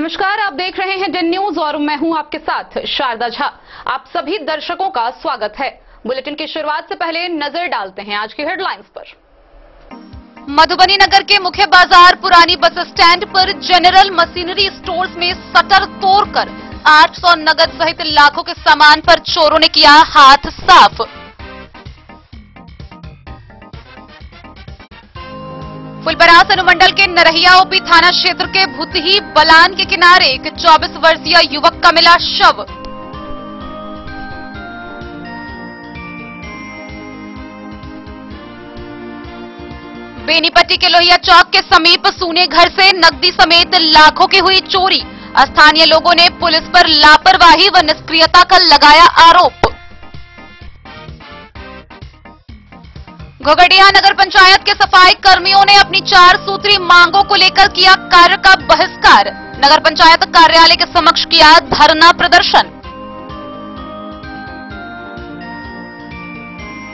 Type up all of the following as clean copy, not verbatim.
नमस्कार, आप देख रहे हैं डेन न्यूज और मैं हूं आपके साथ शारदा झा। आप सभी दर्शकों का स्वागत है। बुलेटिन की शुरुआत से पहले नजर डालते हैं आज की हेडलाइंस पर। मधुबनी नगर के मुख्य बाजार पुरानी बस स्टैंड पर जनरल मशीनरी स्टोर्स में शटर तोड़कर 800 नगद सहित लाखों के सामान पर चोरों ने किया हाथ साफ। फुलपरास अनुमंडल के नरहिया ओपी थाना क्षेत्र के भुतही बलान के किनारे एक 24 वर्षीय युवक का मिला शव। बेनीपट्टी के लोहिया चौक के समीप सूने घर से नकदी समेत लाखों की हुई चोरी। स्थानीय लोगों ने पुलिस पर लापरवाही व निष्क्रियता का लगाया आरोप। घोघडिया नगर पंचायत के सफाई कर्मियों ने अपनी 4 सूत्री मांगों को लेकर किया कार्य का बहिष्कार। नगर पंचायत कार्यालय के समक्ष किया धरना प्रदर्शन।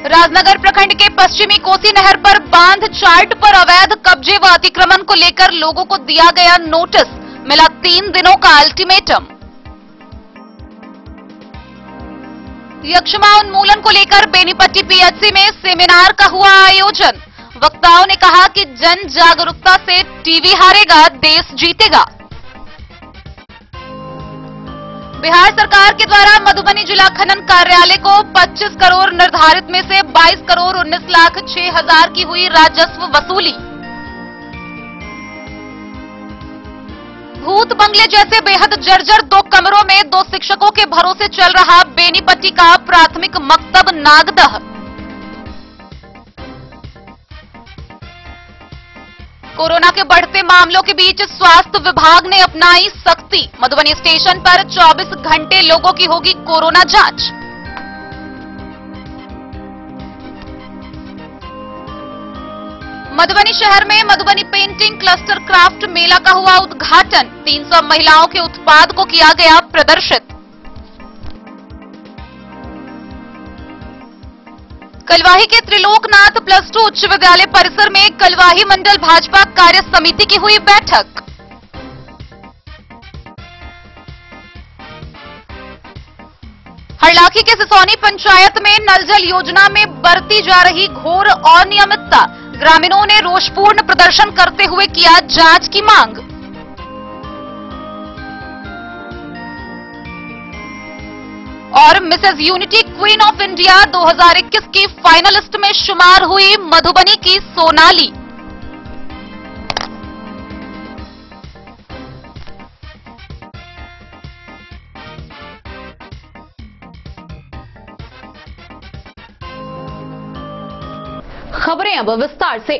राजनगर प्रखंड के पश्चिमी कोसी नहर पर बांध चार्ट पर अवैध कब्जे व अतिक्रमण को लेकर लोगों को दिया गया नोटिस। मिला 3 दिनों का अल्टीमेटम। यक्षमा उन्मूलन को लेकर बेनीपट्टी पीएचसी में सेमिनार का हुआ आयोजन। वक्ताओं ने कहा कि जन जागरूकता से टीवी हारेगा, देश जीतेगा। बिहार सरकार के द्वारा मधुबनी जिला खनन कार्यालय को 25 करोड़ निर्धारित में से 22 करोड़ 19 लाख 6 हजार की हुई राजस्व वसूली। भूत बंगले जैसे बेहद जर्जर 2 कमरों में 2 शिक्षकों के भरोसे चल रहा बेनीपट्टी का प्राथमिक मकतब नागदह। कोरोना के बढ़ते मामलों के बीच स्वास्थ्य विभाग ने अपनाई सख्ती। मधुबनी स्टेशन पर 24 घंटे लोगों की होगी कोरोना जांच। मधुबनी शहर में मधुबनी पेंटिंग क्लस्टर क्राफ्ट मेला का हुआ उद्घाटन। 300 महिलाओं के उत्पाद को किया गया प्रदर्शित। कलवाही के त्रिलोकनाथ +2 उच्च विद्यालय परिसर में कलवाही मंडल भाजपा कार्य समिति की हुई बैठक। हरलाखी के सिसौनी पंचायत में नल जल योजना में बरती जा रही घोर अनियमितता। ग्रामीणों ने रोषपूर्ण प्रदर्शन करते हुए किया जांच की मांग। और Mrs unity queen of India 2021 की फाइनलिस्ट में शुमार हुई मधुबनी की सोनाली। खबरें अब विस्तार से।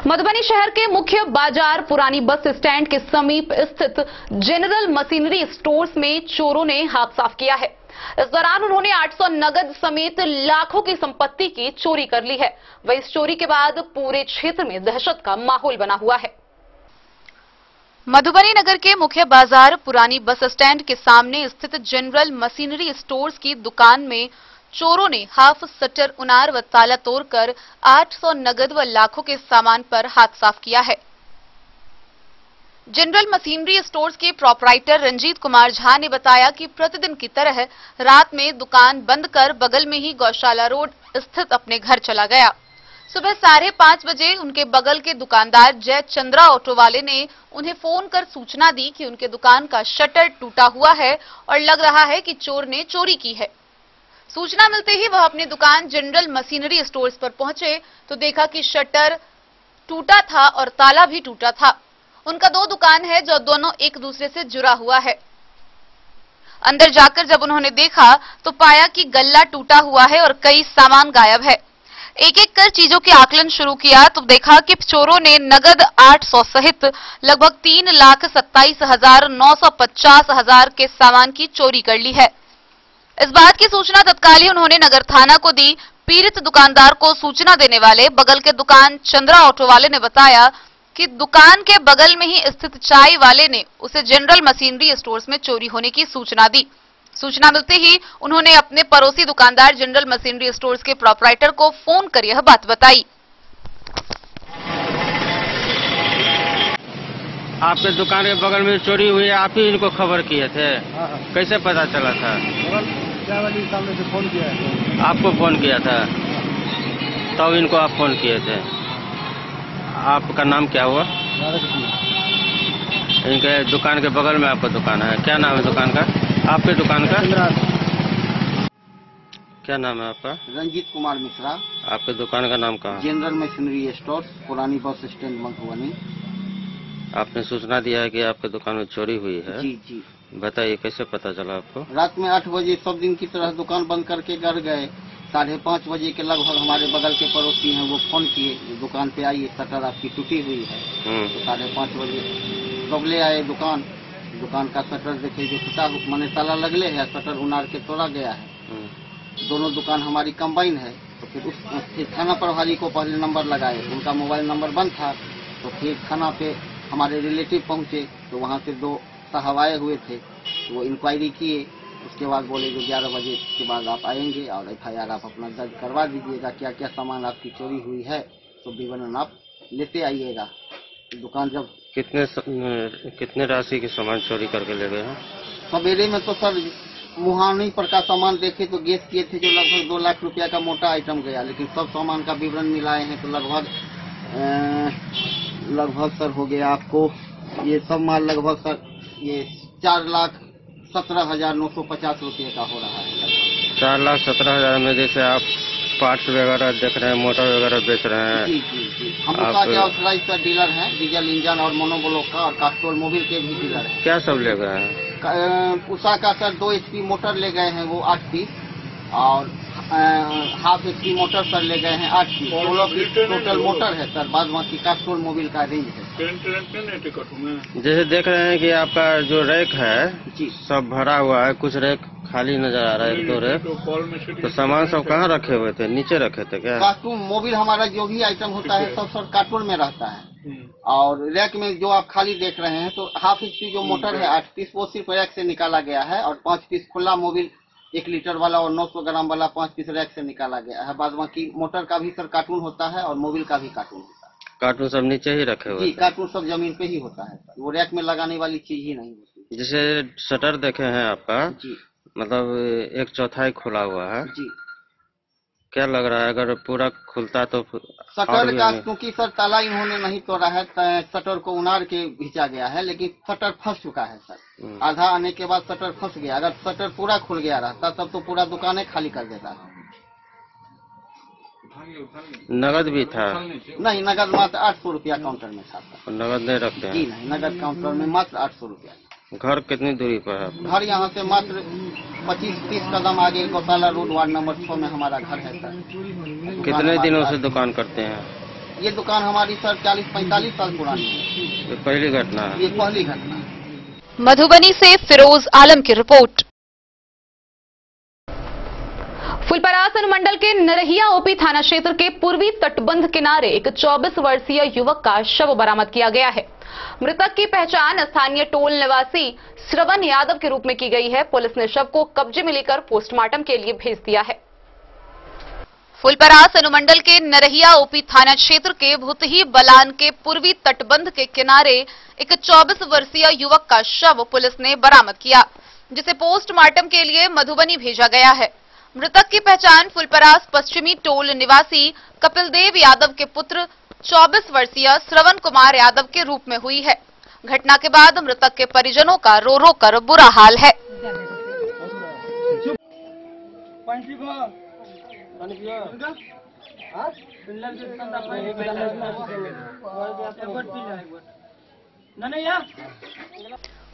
मधुबनी शहर के मुख्य बाजार पुरानी बस स्टैंड के समीप स्थित जनरल मशीनरी स्टोर्स में चोरों ने हाथ साफ किया है। इस दौरान उन्होंने 800 नगद समेत लाखों की संपत्ति की चोरी कर ली है। वह इस चोरी के बाद पूरे क्षेत्र में दहशत का माहौल बना हुआ है। मधुबनी नगर के मुख्य बाजार पुरानी बस स्टैंड के सामने स्थित जनरल मशीनरी स्टोर्स की दुकान में चोरों ने हाफ शटर उनार व ताला तोड़कर 800 नगद व लाखों के सामान पर हाथ साफ किया है। जनरल मशीनरी स्टोर्स के प्रोपराइटर रंजीत कुमार झा ने बताया कि प्रतिदिन की तरह रात में दुकान बंद कर बगल में ही गौशाला रोड स्थित अपने घर चला गया। सुबह 5:30 बजे उनके बगल के दुकानदार जय चंद्रा ऑटो वाले ने उन्हें फोन कर सूचना दी कि उनके दुकान का शटर टूटा हुआ है और लग रहा है कि चोर ने चोरी की है। सूचना मिलते ही वह अपनी दुकान जनरल मशीनरी स्टोर्स पर पहुंचे तो देखा कि शटर टूटा था और ताला भी टूटा था। उनका 2 दुकान है जो दोनों एक दूसरे से जुड़ा हुआ है। अंदर जाकर जब उन्होंने देखा तो पाया कि गल्ला टूटा हुआ है और कई सामान गायब है। एक एक कर चीजों के आकलन शुरू किया तो देखा कि चोरों ने नगद 800 सहित लगभग 3,27,950 के सामान की चोरी कर ली है। इस बात की सूचना तत्काल ही उन्होंने नगर थाना को दी। पीड़ित दुकानदार को सूचना देने वाले बगल के दुकान चंद्रा ऑटो वाले ने बताया कि दुकान के बगल में ही स्थित चाय वाले ने उसे जनरल मशीनरी स्टोर्स में चोरी होने की सूचना दी। सूचना मिलते ही उन्होंने अपने पड़ोसी दुकानदार जनरल मशीनरी स्टोर्स के प्रोपराइटर को फोन कर यह बात बताई। आपके दुकान के बगल में चोरी हुई है, आप ही इनको खबर किए थे? हाँ। कैसे पता चला था? सामने से फोन किया है। आपको फोन किया था, तब इनको आप फोन किए थे। आपका नाम क्या हुआ? इनके दुकान के बगल में आपका दुकान है, क्या नाम है दुकान का? आपके दुकान का क्या नाम है आपका? रंजीत कुमार मिश्रा। आपके दुकान का नाम कहाँ? जनरल मशीनरी स्टोर, पुरानी बस स्टैंड, मधुबनी। आपने सूचना दिया है कि आपके दुकान में चोरी हुई है। जी जी। बताइए कैसे पता चला आपको? रात में 8 बजे सब दिन की तरह दुकान बंद करके घर गए। 5:30 बजे के लगभग हमारे बगल के पड़ोसी हैं, वो फोन किए दुकान पे आइए, शटर आपकी टूटी हुई है। तो 5:30 बजे सब ले आए दुकान का शटर देखे जो टूटा, मैंने ताला लगले है, शटर उनार के तोड़ा गया है। दोनों दुकान हमारी कंबाइन है। तो फिर थाना प्रभारी को पहले नंबर लगाए, उनका मोबाइल नंबर बंद था। तो फिर थाना पे हमारे रिलेटिव पहुंचे, तो वहाँ से 2 साहब आए हुए थे, तो वो इंक्वायरी किए। उसके बाद बोले जो 11 बजे के बाद आप आएंगे और FIR आप अपना दर्ज करवा दीजिएगा, क्या क्या सामान आपकी चोरी हुई है तो विवरण आप लेते आइएगा। दुकान जब कितने राशि के सामान चोरी करके ले गए हैं? सवेरे में तो सर मुहानी पर का सामान देखे तो गेस किए थे जो लगभग 2 लाख रुपया का मोटा आइटम गया, लेकिन सब सामान का विवरण मिलाए हैं तो लगभग सर हो गया आपको ये सब माल लगभग सर ये 4,17,950 रुपये का हो रहा है। 4,17,000 में जैसे आप पार्ट्स वगैरह देख रहे हैं, मोटर वगैरह बेच रहे हैं? जी जी जी। हम उसका ऑथराइज का डीलर हैं, डीजल इंजन और मोनोब्लॉक का और कास्ट्रोल मोबिल के भी डीलर हैं। क्या सब ले गए हैं? उषा का सर 2 HP मोटर ले गए हैं वो 8 पीस, और हाफ HP मोटर सर ले गए हैं 8 पीस। 16 पीस टोटल मोटर है सर, बाद बाकी कास्ट्रोल मोबिल का रेंज है। जैसे देख रहे हैं कि आपका जो रैक है जी सब भरा हुआ है, कुछ रैक खाली नजर आ रहा है, 1-2 रैक। तो सामान सब कहाँ रखे हुए थे? नीचे रखे थे क्या? कार्टून मोबिल हमारा जो भी आइटम होता है सब सर कार्टून में रहता है, और रैक में जो आप खाली देख रहे हैं तो हाफ HP जो मोटर है 8 पीस वो सिर्फ रैक से निकाला गया है, और 5 पीस खुला मोबिल 1 लीटर वाला और 900 ग्राम वाला 5 पीस रैक से निकाला गया है। बाद बाकी मोटर का भी सर कार्टून होता है और मोबिल का भी कार्टून होता है। कार्टून सब नीचे ही रखे हुए? जी, कार्टून सब जमीन पे ही होता है सर, वो रैक में लगाने वाली चीज ही नहीं होती। जैसे शटर देखे हैं आपका, जी मतलब 1/4 खुला हुआ है जी। क्या लग रहा है अगर पूरा खुलता तो? शटर का क्योंकि सर ताला इन्होंने नहीं तोड़ा है, शटर को उनार के खींचा गया है, लेकिन शटर फंस चुका है सर। आधा आने के बाद शटर फंस गया, अगर शटर पूरा खुल गया रहता तब तो पूरा दुकानें खाली कर देता है। नगद भी था? नहीं, नगद मात्र 800 रुपया काउंटर में था। नगद नहीं रखते हैं? जी नहीं, नगद काउंटर में मात्र 800 रुपया। घर कितनी दूरी पर है? घर यहाँ से मात्र 25-30 कदम आगे गौशाला रोड वार्ड नंबर 6 में हमारा घर है सर। कितने दिनों से दुकान करते हैं? ये दुकान हमारी सर 40-45 साल पुरानी है। ये पहली घटना है? ये पहली घटना है। मधुबनी से फिरोज आलम की रिपोर्ट। फुलपरास अनुमंडल के नरहिया OP थाना क्षेत्र के पूर्वी तटबंध किनारे एक 24 वर्षीय युवक का शव बरामद किया गया है। मृतक की पहचान स्थानीय टोल निवासी श्रवण यादव के रूप में की गई है। पुलिस ने शव को कब्जे में लेकर पोस्टमार्टम के लिए भेज दिया है। फुलपरास अनुमंडल के नरहिया OP थाना क्षेत्र के भुतही बलान के पूर्वी तटबंध के किनारे एक 24 वर्षीय युवक का शव पुलिस ने बरामद किया, जिसे पोस्टमार्टम के लिए मधुबनी भेजा गया है। मृतक की पहचान फुलपरास पश्चिमी टोल निवासी कपिलदेव यादव के पुत्र 24 वर्षीय श्रवण कुमार यादव के रूप में हुई है। घटना के बाद मृतक के परिजनों का रो रो कर बुरा हाल है।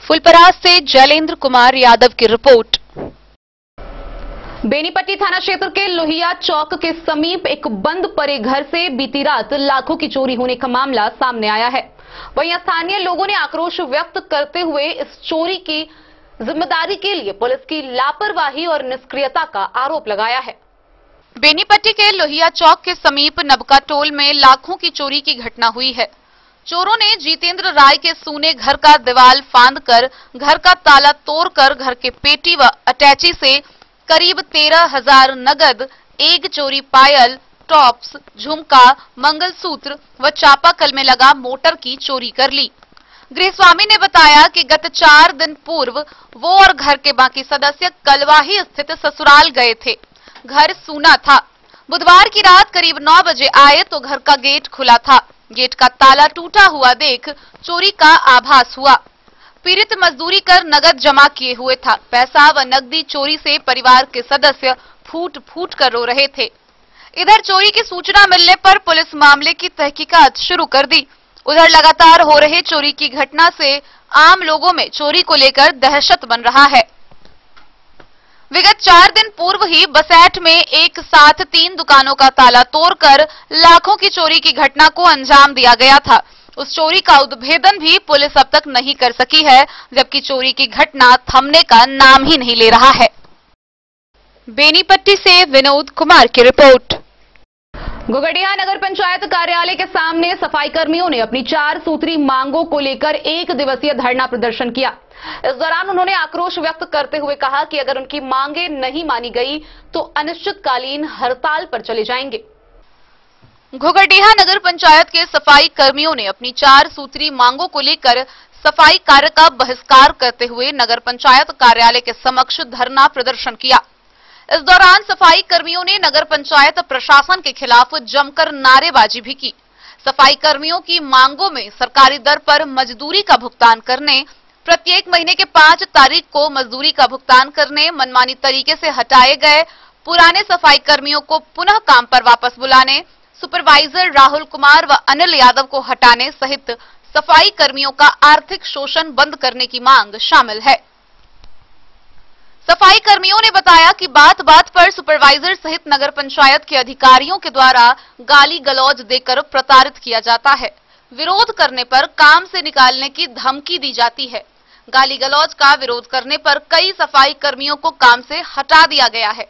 फुलपरास से जैलेंद्र कुमार यादव की रिपोर्ट। बेनीपट्टी थाना क्षेत्र के लोहिया चौक के समीप एक बंद पड़े घर से बीती रात लाखों की चोरी होने का मामला सामने आया है। वहीं स्थानीय लोगों ने आक्रोश व्यक्त करते हुए इस चोरी की जिम्मेदारी के लिए पुलिस की लापरवाही और निष्क्रियता का आरोप लगाया है। बेनीपट्टी के लोहिया चौक के समीप नबका टोल में लाखों की चोरी की घटना हुई है। चोरों ने जितेंद्र राय के सूने घर का दीवार फांदकर घर का ताला तोड़कर घर के पेटी व अटैची से करीब 13,000 नगद, एक चोरी पायल, टॉप्स, झुमका, मंगलसूत्र व चापाकल में लगा मोटर की चोरी कर ली। गृहस्वामी ने बताया कि गत 4 दिन पूर्व वो और घर के बाकी सदस्य कलवाही स्थित ससुराल गए थे। घर सूना था। बुधवार की रात करीब 9 बजे आए तो घर का गेट खुला था। गेट का ताला टूटा हुआ देख चोरी का आभास हुआ। पीड़ित मजदूरी कर नगद जमा किए हुए था। पैसा व नकदी चोरी से परिवार के सदस्य फूट फूट कर रो रहे थे। इधर चोरी की सूचना मिलने पर पुलिस मामले की तहकीकात शुरू कर दी। उधर लगातार हो रहे चोरी की घटना से आम लोगों में चोरी को लेकर दहशत बन रहा है। विगत 4 दिन पूर्व ही बसैठ में एक साथ 3 दुकानों का ताला तोड़कर लाखों की चोरी की घटना को अंजाम दिया गया था। उस चोरी का उद्भेदन भी पुलिस अब तक नहीं कर सकी है, जबकि चोरी की घटना थमने का नाम ही नहीं ले रहा है। बेनीपट्टी से विनोद कुमार की रिपोर्ट। घोघडिया नगर पंचायत कार्यालय के सामने सफाई कर्मियों ने अपनी 4 सूत्री मांगों को लेकर 1 दिवसीय धरना प्रदर्शन किया। इस दौरान उन्होंने आक्रोश व्यक्त करते हुए कहा कि अगर उनकी मांगे नहीं मानी गई तो अनिश्चितकालीन हड़ताल पर चले जाएंगे। घोघडिया नगर पंचायत के सफाई कर्मियों ने अपनी 4 सूत्री मांगों को लेकर सफाई कार्य का बहिष्कार करते हुए नगर पंचायत कार्यालय के समक्ष धरना प्रदर्शन किया। इस दौरान सफाई कर्मियों ने नगर पंचायत प्रशासन के खिलाफ जमकर नारेबाजी भी की। सफाई कर्मियों की मांगों में सरकारी दर पर मजदूरी का भुगतान करने, प्रत्येक महीने के 5 तारीख को मजदूरी का भुगतान करने, मनमानी तरीके से हटाए गए पुराने सफाई कर्मियों को पुनः काम पर वापस बुलाने, सुपरवाइजर राहुल कुमार व अनिल यादव को हटाने सहित सफाई कर्मियों का आर्थिक शोषण बंद करने की मांग शामिल है। सफाई कर्मियों ने बताया कि बात बात पर सुपरवाइजर सहित नगर पंचायत के अधिकारियों के द्वारा गाली गलौज देकर प्रताड़ित किया जाता है। विरोध करने पर काम से निकालने की धमकी दी जाती है। गाली गलौज का विरोध करने पर कई सफाई कर्मियों को काम से हटा दिया गया है।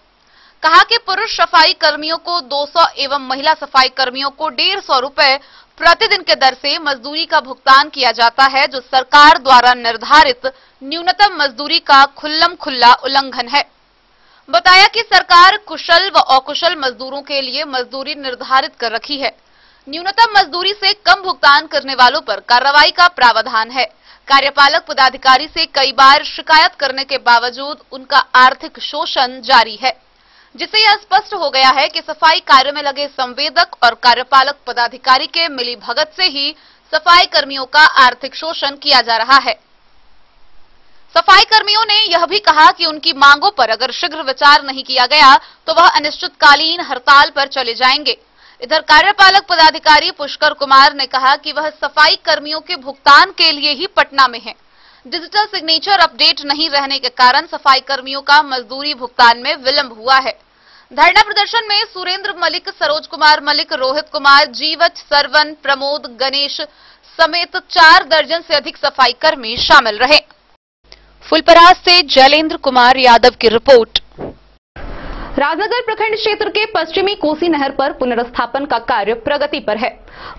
कहा कि पुरुष सफाई कर्मियों को 200 एवं महिला सफाई कर्मियों को 150 रुपए प्रतिदिन के दर से मजदूरी का भुगतान किया जाता है, जो सरकार द्वारा निर्धारित न्यूनतम मजदूरी का खुल्लम खुल्ला उल्लंघन है। बताया कि सरकार कुशल व अकुशल मजदूरों के लिए मजदूरी निर्धारित कर रखी है। न्यूनतम मजदूरी से कम भुगतान करने वालों पर कार्रवाई का प्रावधान है। कार्यपालक पदाधिकारी से कई बार शिकायत करने के बावजूद उनका आर्थिक शोषण जारी है, जिससे यह स्पष्ट हो गया है कि सफाई कार्य में लगे संवेदक और कार्यपालक पदाधिकारी के मिलीभगत से ही सफाई कर्मियों का आर्थिक शोषण किया जा रहा है। सफाई कर्मियों ने यह भी कहा कि उनकी मांगों पर अगर शीघ्र विचार नहीं किया गया तो वह अनिश्चितकालीन हड़ताल पर चले जाएंगे। इधर कार्यपालक पदाधिकारी पुष्कर कुमार ने कहा कि वह सफाई कर्मियों के भुगतान के लिए ही पटना में है। डिजिटल सिग्नेचर अपडेट नहीं रहने के कारण सफाई कर्मियों का मजदूरी भुगतान में विलंब हुआ है। धरना प्रदर्शन में सुरेंद्र मलिक, सरोज कुमार मलिक, रोहित कुमार, जीवच, सरवन, प्रमोद, गणेश समेत 4 दर्जन से अधिक सफाई कर्मी शामिल रहे। फुलपरास से जैलेंद्र कुमार यादव की रिपोर्ट। राजनगर प्रखंड क्षेत्र के पश्चिमी कोसी नहर पर पुनर्स्थापन का कार्य प्रगति पर है।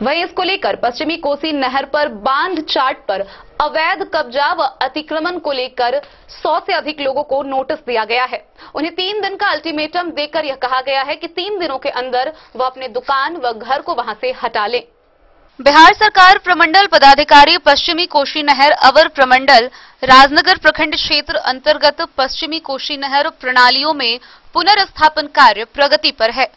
वहीं इसको लेकर पश्चिमी कोसी नहर पर बांध चार्ट पर अवैध कब्जा व अतिक्रमण को लेकर 100 से अधिक लोगों को नोटिस दिया गया है। उन्हें 3 दिन का अल्टीमेटम देकर यह कहा गया है कि 3 दिनों के अंदर वह अपने दुकान व घर को वहां से हटा लें। बिहार सरकार प्रमंडल पदाधिकारी पश्चिमी कोशी नहर अवर प्रमंडल राजनगर प्रखंड क्षेत्र अंतर्गत पश्चिमी कोशी नहर प्रणालियों में पुनर्स्थापन कार्य प्रगति पर है,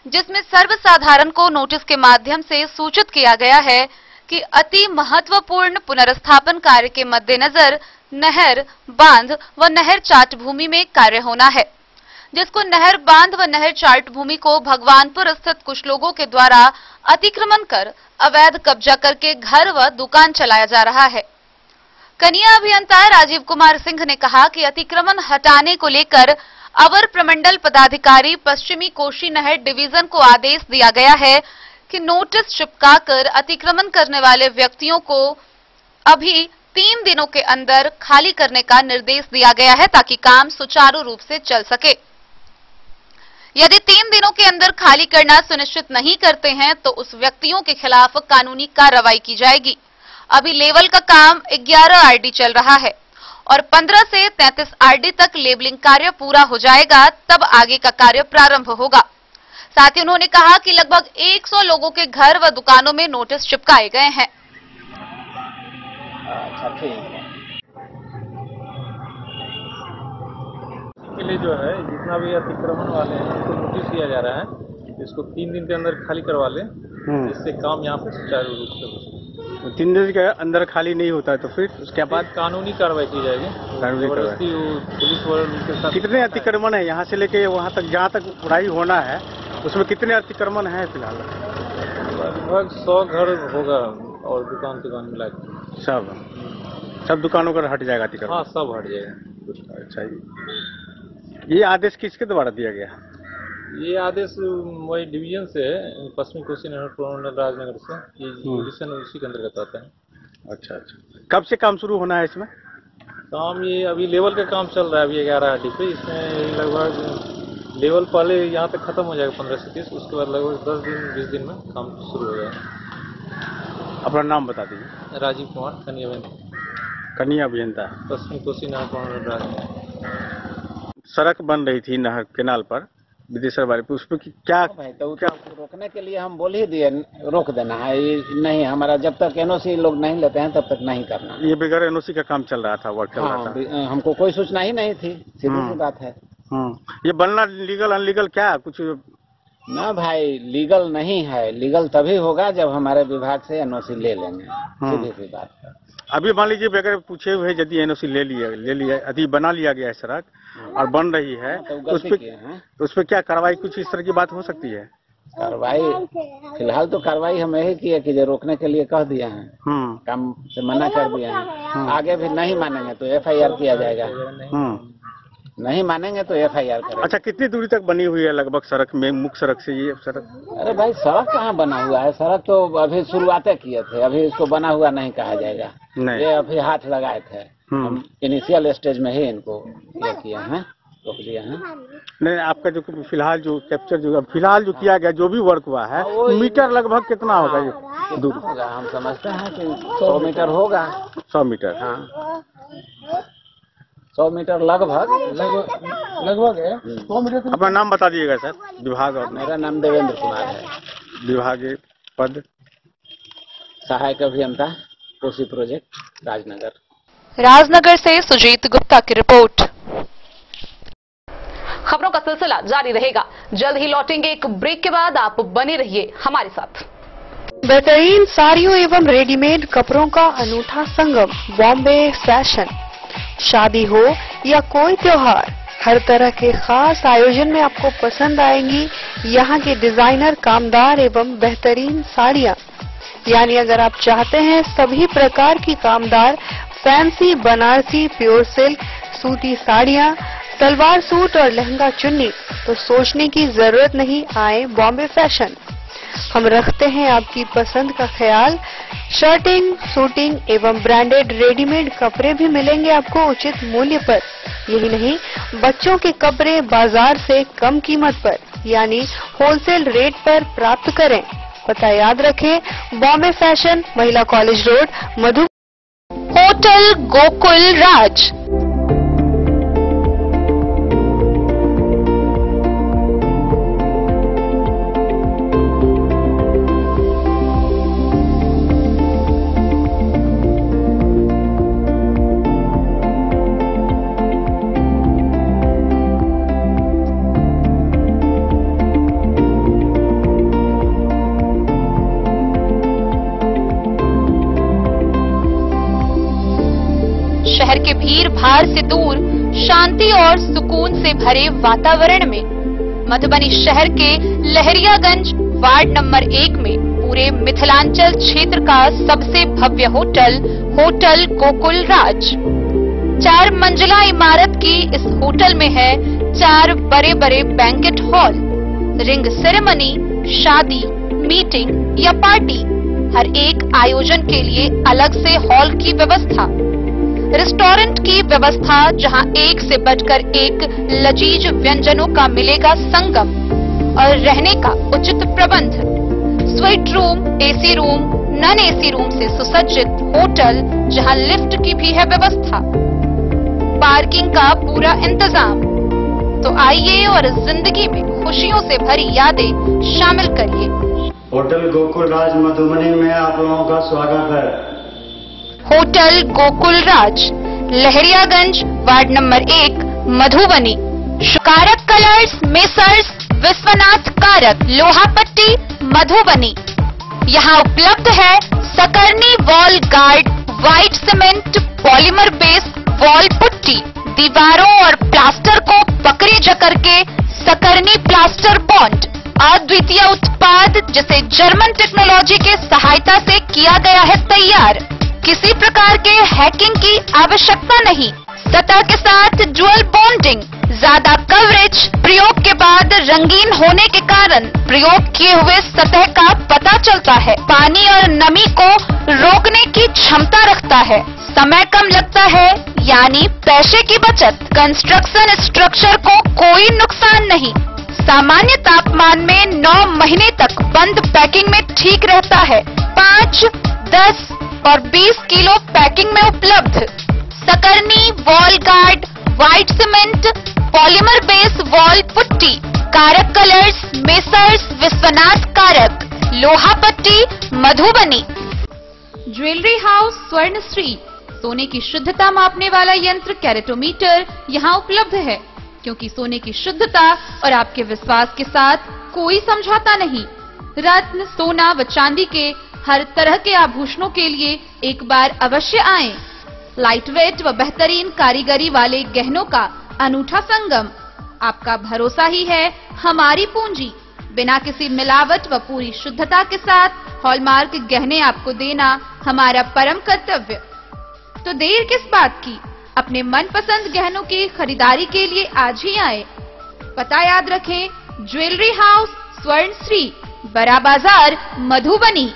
जिसमें सर्वसाधारण को नोटिस के माध्यम से सूचित किया गया है कि अति महत्वपूर्ण पुनर्स्थापन कार्य के मद्देनजर नहर, बांध व नहर चाट भूमि में कार्य होना है, जिसको नहर, बांध व नहर चाट भूमि को भगवानपुर स्थित कुछ लोगों के द्वारा अतिक्रमण कर अवैध कब्जा करके घर व दुकान चलाया जा रहा है। कनिया अभियंता राजीव कुमार सिंह ने कहा कि अतिक्रमण हटाने को लेकर अवर प्रमंडल पदाधिकारी पश्चिमी कोशी नहर डिवीजन को आदेश दिया गया है कि नोटिस चिपकाकर अतिक्रमण करने वाले व्यक्तियों को अभी 3 दिनों के अंदर खाली करने का निर्देश दिया गया है, ताकि काम सुचारू रूप से चल सके। यदि 3 दिनों के अंदर खाली करना सुनिश्चित नहीं करते हैं तो उस व्यक्तियों के खिलाफ कानूनी कार्रवाई की जाएगी। अभी लेवल का काम 11 आरडी चल रहा है और 15 से 33 आरडी तक लेबलिंग कार्य पूरा हो जाएगा, तब आगे का कार्य प्रारंभ होगा। साथ ही उन्होंने कहा कि लगभग 100 लोगों के घर व दुकानों में नोटिस चिपकाए गए हैं। अच्छा ठीक है। के लिए जो है जितना भी अतिक्रमण वाले हैं उनको नोटिस दिया जा रहा है, इसको 3 दिन के अंदर खाली करवा लें, जिससे काम यहाँ पे सुचारू रूप से हो। 3 दिन के अंदर खाली नहीं होता है तो फिर उसके बाद कानूनी कार्रवाई की जाएगी। जबरदस्ती पुलिस वालों के साथ। कितने अतिक्रमण है यहाँ से लेके वहाँ तक, जहाँ तक उड़ाई होना है उसमें कितने अतिक्रमण है फिलहाल? लगभग 100 घर होगा और दुकान मिला के सब दुकानों का हट जाएगा अतिक्रमण? हाँ, सब हट जाएगा। अच्छा, ये आदेश किसके द्वारा दिया गया? ये आदेश वही डिवीजन से है, पश्चिमी कोसी नहर राजनगर से, ये डिवीजन उसी के अंतर्गत आता है। अच्छा, कब से काम शुरू होना है इसमें? काम ये अभी लेवल का काम चल रहा है, अभी 11 अड्डी पे। इसमें लगभग लेवल पहले यहाँ तक खत्म हो जाएगा 15 से 30, उसके बाद लगभग 10 दिन 20 दिन में काम शुरू हो जाएगा। अपना नाम बता दीजिए। राजीव कुमार, कन्या अभियंता, पश्चिमी कोसी नहर राजनगर। सड़क बन रही थी नहर केनाल पर विदेशर वाले पे, उसमें क्या भाई तो क्या रोकने के लिए हम बोल ही दिए, रोक देना है। नहीं, हमारा जब तक एनओसी लोग नहीं लेते हैं तब तक नहीं करना। ये बगैर एनओसी का काम चल रहा था, वर्क चल रहा था। हमको कोई सूचना ही नहीं थी, सीधी सी बात है। ये बनना लीगल अनलीगल क्या कुछ? ना भाई, लीगल नहीं है। लीगल तभी होगा जब हमारे विभाग से एनओसी ले लेंगे, सीधी सी बात है। अभी मान लीजिए बगैर पूछे हुए यदि एनओसी ले लिया अभी बना लिया गया है सड़क और बन रही है, तो उस पर क्या कार्रवाई, कुछ इस तरह की बात हो सकती है? कार्रवाई फिलहाल तो कार्रवाई हम यही की है कि जो रोकने के लिए कह दिया है, काम से मना कर दिया है। आगे भी नहीं मानेंगे तो एफआईआर किया जाएगा, नहीं मानेंगे तो एफआईआर करेंगे। अच्छा, कितनी दूरी तक बनी हुई है लगभग सड़क में, मुख्य सड़क से ये सड़क? अरे भाई, सड़क कहाँ बना हुआ है? सड़क तो अभी शुरुआतें किए थे, अभी इसको बना हुआ नहीं कहा जाएगा। ये अभी हाथ लगाए थे, हम इनिशियल स्टेज में ही इनको ये किया है, रोक दिया है। नहीं, आपका जो फिलहाल जो कैप्चर जो किया गया, जो भी वर्क हुआ है, मीटर लगभग कितना होगा ये दूर? हम समझते हैं कि 100 मीटर होगा। 100 मीटर? हाँ, 100 मीटर लगभग है 100 मीटर। अपना नाम बता दीजिएगा सर, विभाग और? मेरा नाम देवेंद्र कुमार है, विभागीय पद? सहायक अभियंता, कोसी प्रोजेक्ट, राजनगर। राजनगर से सुजीत गुप्ता की रिपोर्ट। खबरों का सिलसिला जारी रहेगा, जल्द ही लौटेंगे एक ब्रेक के बाद, आप बने रहिए हमारे साथ। बेहतरीन साड़ियों एवं रेडीमेड कपड़ों का अनूठा संगम, बॉम्बे फैशन। शादी हो या कोई त्योहार, हर तरह के खास आयोजन में आपको पसंद आएंगी यहाँ के डिजाइनर, कामदार एवं बेहतरीन साड़ियाँ। यानी अगर आप चाहते हैं सभी प्रकार की कामदार, फैंसी, बनारसी, प्योर सिल्क, सूती साड़ियाँ, सलवार सूट और लहंगा चुन्नी, तो सोचने की जरूरत नहीं, आए बॉम्बे फैशन। हम रखते हैं आपकी पसंद का ख्याल। शर्टिंग, सूटिंग एवं ब्रांडेड रेडीमेड कपड़े भी मिलेंगे आपको उचित मूल्य पर। यही नहीं, बच्चों के कपड़े बाजार से कम कीमत पर, यानी होलसेल रेट पर प्राप्त करें। पता याद रखें, बॉम्बे फैशन, महिला कॉलेज रोड, मधु। होटल गोकुल राज। शहर के भीड़ भाड़ से दूर, शांति और सुकून से भरे वातावरण में मधुबनी शहर के लहरियागंज वार्ड नंबर 1 में पूरे मिथिलांचल क्षेत्र का सबसे भव्य होटल, होटल गोकुल राज। 4 मंजिला इमारत की इस होटल में है 4 बड़े बड़े बैंकेट हॉल, रिंग सेरेमनी, शादी, मीटिंग या पार्टी, हर एक आयोजन के लिए अलग से हॉल की व्यवस्था, रेस्टोरेंट की व्यवस्था जहां एक से बढ़कर एक लजीज व्यंजनों का मिलेगा संगम, और रहने का उचित प्रबंध, suite room, AC room, non AC room से सुसज्जित होटल जहां लिफ्ट की भी है व्यवस्था, पार्किंग का पूरा इंतजाम। तो आइए और जिंदगी में खुशियों से भरी यादें शामिल करिए। होटल गोकुल राज मधुबनी में आप लोगों का स्वागत है। होटल गोकुल राज, लहरियागंज, वार्ड नंबर 1, मधुबनी। कारक कलर्स, मेसर्स विश्वनाथ कारक, लोहापट्टी, मधुबनी। यहाँ उपलब्ध है Sakarni wall guard, white cement, polymer base wall putty, दीवारों और प्लास्टर को पकड़े जकड़ के सकरनी प्लास्टर बॉन्ड, अद्वितीय उत्पाद जिसे जर्मन टेक्नोलॉजी के सहायता से किया गया है तैयार। किसी प्रकार के हैकिंग की आवश्यकता नहीं। सतह के साथ डुअल बॉन्डिंग, ज्यादा कवरेज, प्रयोग के बाद रंगीन होने के कारण प्रयोग किए हुए सतह का पता चलता है। पानी और नमी को रोकने की क्षमता रखता है। समय कम लगता है, यानी पैसे की बचत। कंस्ट्रक्शन स्ट्रक्चर को कोई नुकसान नहीं। सामान्य तापमान में 9 महीने तक बंद पैकिंग में ठीक रहता है। 5, 10 और 20 किलो पैकिंग में उपलब्ध। Sakarni wall guard, white cement, polymer base wall putty, Karak colours, messrs Vishwanath Karak, Lohapatti, Madhubani. Jewellery house Swarnashree, सोने की शुद्धता मापने वाला यंत्र कैरेटोमीटर यहाँ उपलब्ध है, क्योंकि सोने की शुद्धता और आपके विश्वास के साथ कोई समझौता नहीं। रत्न, सोना व चांदी के हर तरह के आभूषणों के लिए एक बार अवश्य आएं। लाइट वेट व बेहतरीन कारीगरी वाले गहनों का अनूठा संगम। आपका भरोसा ही है हमारी पूंजी। बिना किसी मिलावट व पूरी शुद्धता के साथ हॉलमार्क गहने आपको देना हमारा परम कर्तव्य। तो देर किस बात की, अपने मनपसंद गहनों की खरीदारी के लिए आज ही आए। पता याद रखें, ज्वेलरी हाउस स्वर्णश्री, बड़ा बाजार, मधुबनी।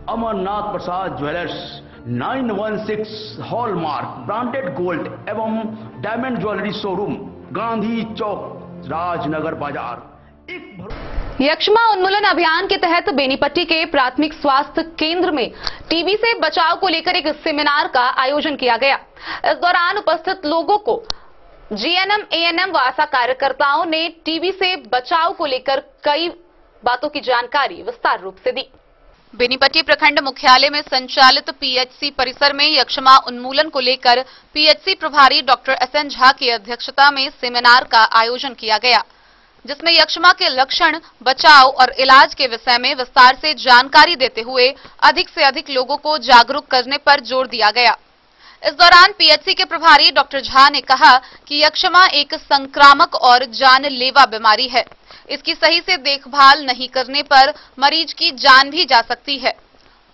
अमरनाथ प्रसाद ज्वेलर्स, 916 हॉलमार्क ब्रांडेड गोल्ड एवं डायमंड ज्वेलरी शोरूम, गांधी चौक, राजनगर बाजार। यक्ष्मा उन्मूलन अभियान के तहत बेनीपट्टी के प्राथमिक स्वास्थ्य केंद्र में टीबी से बचाव को लेकर एक सेमिनार का आयोजन किया गया। इस दौरान उपस्थित लोगों को जीएनएम, एएनएम व आशा कार्यकर्ताओं ने टीबी से बचाव को लेकर कई बातों की जानकारी विस्तार रूप से दी। बेनीपट्टी प्रखंड मुख्यालय में संचालित पीएचसी परिसर में यक्ष्मा उन्मूलन को लेकर पीएचसी प्रभारी डॉक्टर एसएन झा की अध्यक्षता में सेमिनार का आयोजन किया गया, जिसमें यक्ष्मा के लक्षण, बचाव और इलाज के विषय में विस्तार से जानकारी देते हुए अधिक से अधिक लोगों को जागरूक करने पर जोर दिया गया। इस दौरान पीएचसी के प्रभारी डॉक्टर झा ने कहा कि यक्ष्मा एक संक्रामक और जानलेवा बीमारी है। इसकी सही से देखभाल नहीं करने पर मरीज की जान भी जा सकती है।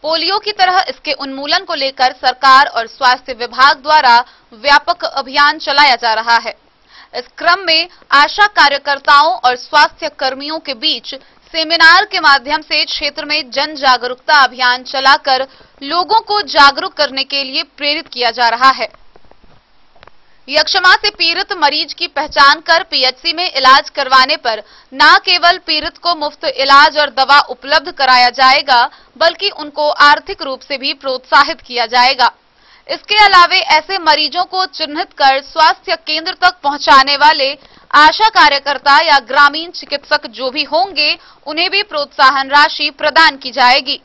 पोलियो की तरह इसके उन्मूलन को लेकर सरकार और स्वास्थ्य विभाग द्वारा व्यापक अभियान चलाया जा रहा है। इस क्रम में आशा कार्यकर्ताओं और स्वास्थ्य कर्मियों के बीच सेमिनार के माध्यम से क्षेत्र में जन जागरूकता अभियान चलाकर लोगों को जागरूक करने के लिए प्रेरित किया जा रहा है। यक्ष्मा से पीड़ित मरीज की पहचान कर पीएचसी में इलाज करवाने पर न केवल पीड़ित को मुफ्त इलाज और दवा उपलब्ध कराया जाएगा, बल्कि उनको आर्थिक रूप से भी प्रोत्साहित किया जाएगा। इसके अलावे ऐसे मरीजों को चिन्हित कर स्वास्थ्य केंद्र तक पहुंचाने वाले आशा कार्यकर्ता या ग्रामीण चिकित्सक जो भी होंगे उन्हें भी प्रोत्साहन राशि प्रदान की जाएगी।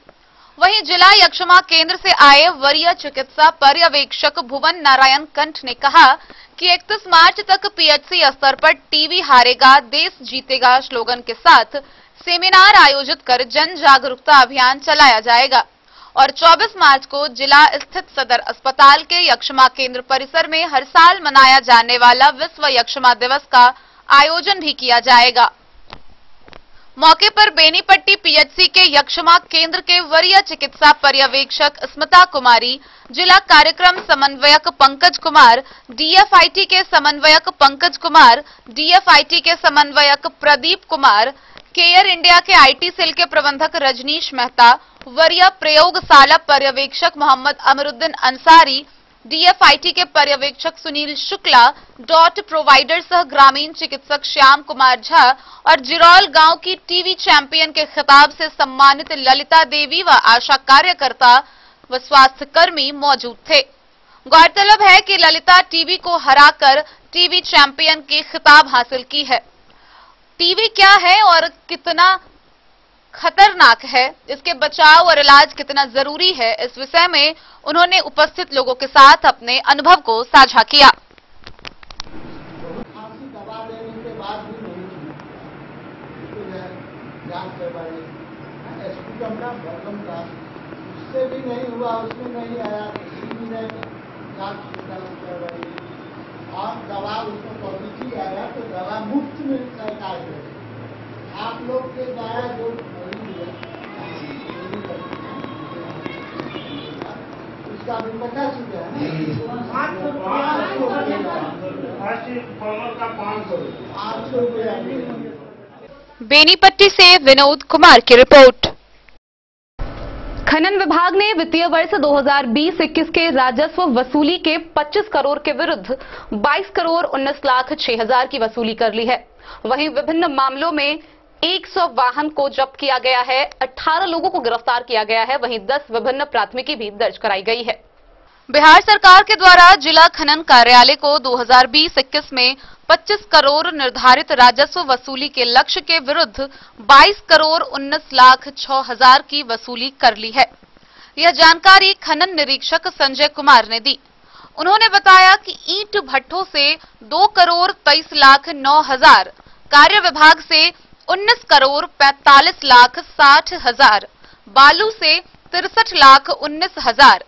वहीं जिला यक्षमा केंद्र से आए वरीय चिकित्सा पर्यवेक्षक भुवन नारायण कंठ ने कहा कि 31 मार्च तक पीएचसी स्तर पर टीबी हारेगा देश जीतेगा स्लोगन के साथ सेमिनार आयोजित कर जन जागरूकता अभियान चलाया जाएगा और 24 मार्च को जिला स्थित सदर अस्पताल के यक्षमा केंद्र परिसर में हर साल मनाया जाने वाला विश्व यक्षमा दिवस का आयोजन भी किया जाएगा। मौके पर बेनीपट्टी पीएचसी के यक्षमा केंद्र के वरीय चिकित्सा पर्यवेक्षक स्मिता कुमारी, जिला कार्यक्रम समन्वयक पंकज कुमार, डीएफआईटी के समन्वयक पंकज कुमार, डीएफआईटी के समन्वयक प्रदीप कुमार, केयर इंडिया के आईटी सेल के प्रबंधक रजनीश मेहता, वरीय प्रयोगशाला पर्यवेक्षक मोहम्मद अमरुद्दीन अंसारी, डीएफआईटी के पर्यवेक्षक सुनील शुक्ला, डॉट प्रोवाइडर सह ग्रामीण चिकित्सक श्याम कुमार झा और जिरौल गांव की टीवी चैंपियन के खिताब से सम्मानित ललिता देवी व आशा कार्यकर्ता व स्वास्थ्यकर्मी मौजूद थे। गौरतलब है कि ललिता टीबी को हराकर टीबी चैंपियन के खिताब हासिल की है। टीबी क्या है और कितना खतरनाक है, इसके बचाव और इलाज कितना जरूरी है, इस विषय में उन्होंने उपस्थित लोगों के साथ अपने अनुभव को साझा किया। दवा लेने के बाद भी उससे भी नहीं हुआ, उसमें नहीं आया, और दवा उसमें पॉजिटिव आया तो दवा मुफ्त में सरकार है। आप लोग के द्वारा जो उसका भी 50 रुपया बेनीपट्टी से विनोद कुमार की रिपोर्ट। खनन विभाग ने वित्तीय वर्ष 2020-21 के राजस्व वसूली के 25 करोड़ के विरुद्ध 22 करोड़ 19 लाख 6 हजार की वसूली कर ली है। वहीं विभिन्न मामलों में 100 वाहन को जब्त किया गया है, 18 लोगों को गिरफ्तार किया गया है, वहीं 10 विभिन्न प्राथमिकी भी दर्ज कराई गई है। बिहार सरकार के द्वारा जिला खनन कार्यालय को 2020-21 में 25 करोड़ निर्धारित राजस्व वसूली के लक्ष्य के विरुद्ध 22 करोड़ 19 लाख 6 हजार की वसूली कर ली है। यह जानकारी खनन निरीक्षक संजय कुमार ने दी। उन्होंने बताया कि ईंट भट्ठों से 2 करोड़ 23 लाख 9 हजार, कार्य विभाग से 19 करोड़ 45 लाख 60 हजार, बालू से 63 लाख 19 हजार,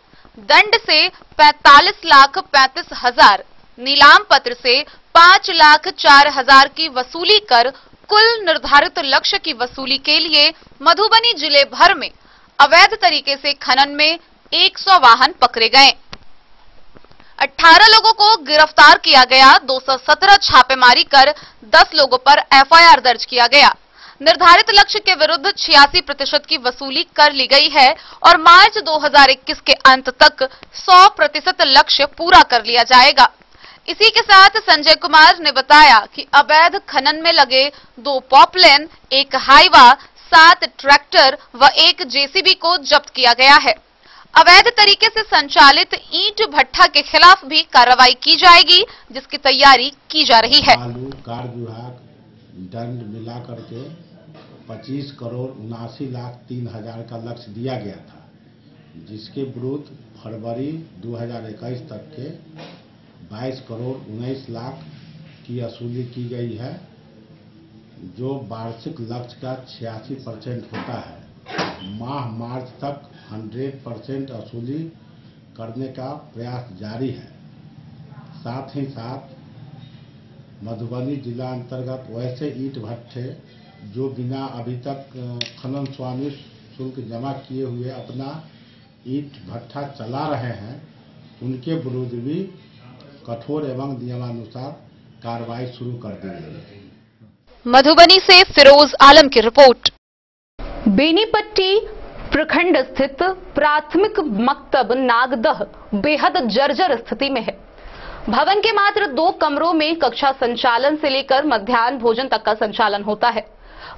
दंड से 45 लाख 35 हजार, नीलाम पत्र से 5 लाख 4 हजार की वसूली कर कुल निर्धारित लक्ष्य की वसूली के लिए मधुबनी जिले भर में अवैध तरीके से खनन में 100 वाहन पकड़े गए, 18 लोगों को गिरफ्तार किया गया, 217 छापेमारी कर 10 लोगों पर एफआईआर दर्ज किया गया। निर्धारित लक्ष्य के विरुद्ध 86% की वसूली कर ली गई है और मार्च 2021 के अंत तक 100% लक्ष्य पूरा कर लिया जाएगा। इसी के साथ संजय कुमार ने बताया कि अवैध खनन में लगे 2 पॉपलेन, 1 हाईवा, 7 ट्रैक्टर व 1 जेसीबी को जब्त किया गया है। अवैध तरीके से संचालित ईंट भट्ठा के खिलाफ भी कार्रवाई की जाएगी, जिसकी तैयारी की जा रही है। कार्य विभाग दंड मिला करके 25 करोड़ 79 लाख 3 हजार का लक्ष्य दिया गया था, जिसके विरुद्ध फरवरी 2021 तक के 22 करोड़ 19 लाख की वसूली की गई है, जो वार्षिक लक्ष्य का 86% होता है। माह मार्च तक 100% वसूली करने का प्रयास जारी है। साथ ही साथ मधुबनी जिला अंतर्गत वैसे ईंट भट्ठे जो बिना अभी तक खनन स्वामी शुल्क जमा किए हुए अपना ईंट भट्ठा चला रहे हैं, उनके विरुद्ध भी कठोर एवं नियमानुसार कार्रवाई शुरू कर दी गई है। मधुबनी से फिरोज आलम की रिपोर्ट। बेनीपट्टी प्रखंड स्थित प्राथमिक मकतब नागदह बेहद जर्जर स्थिति में है। भवन के मात्र 2 कमरों में कक्षा संचालन से लेकर मध्याह्न भोजन तक का संचालन होता है।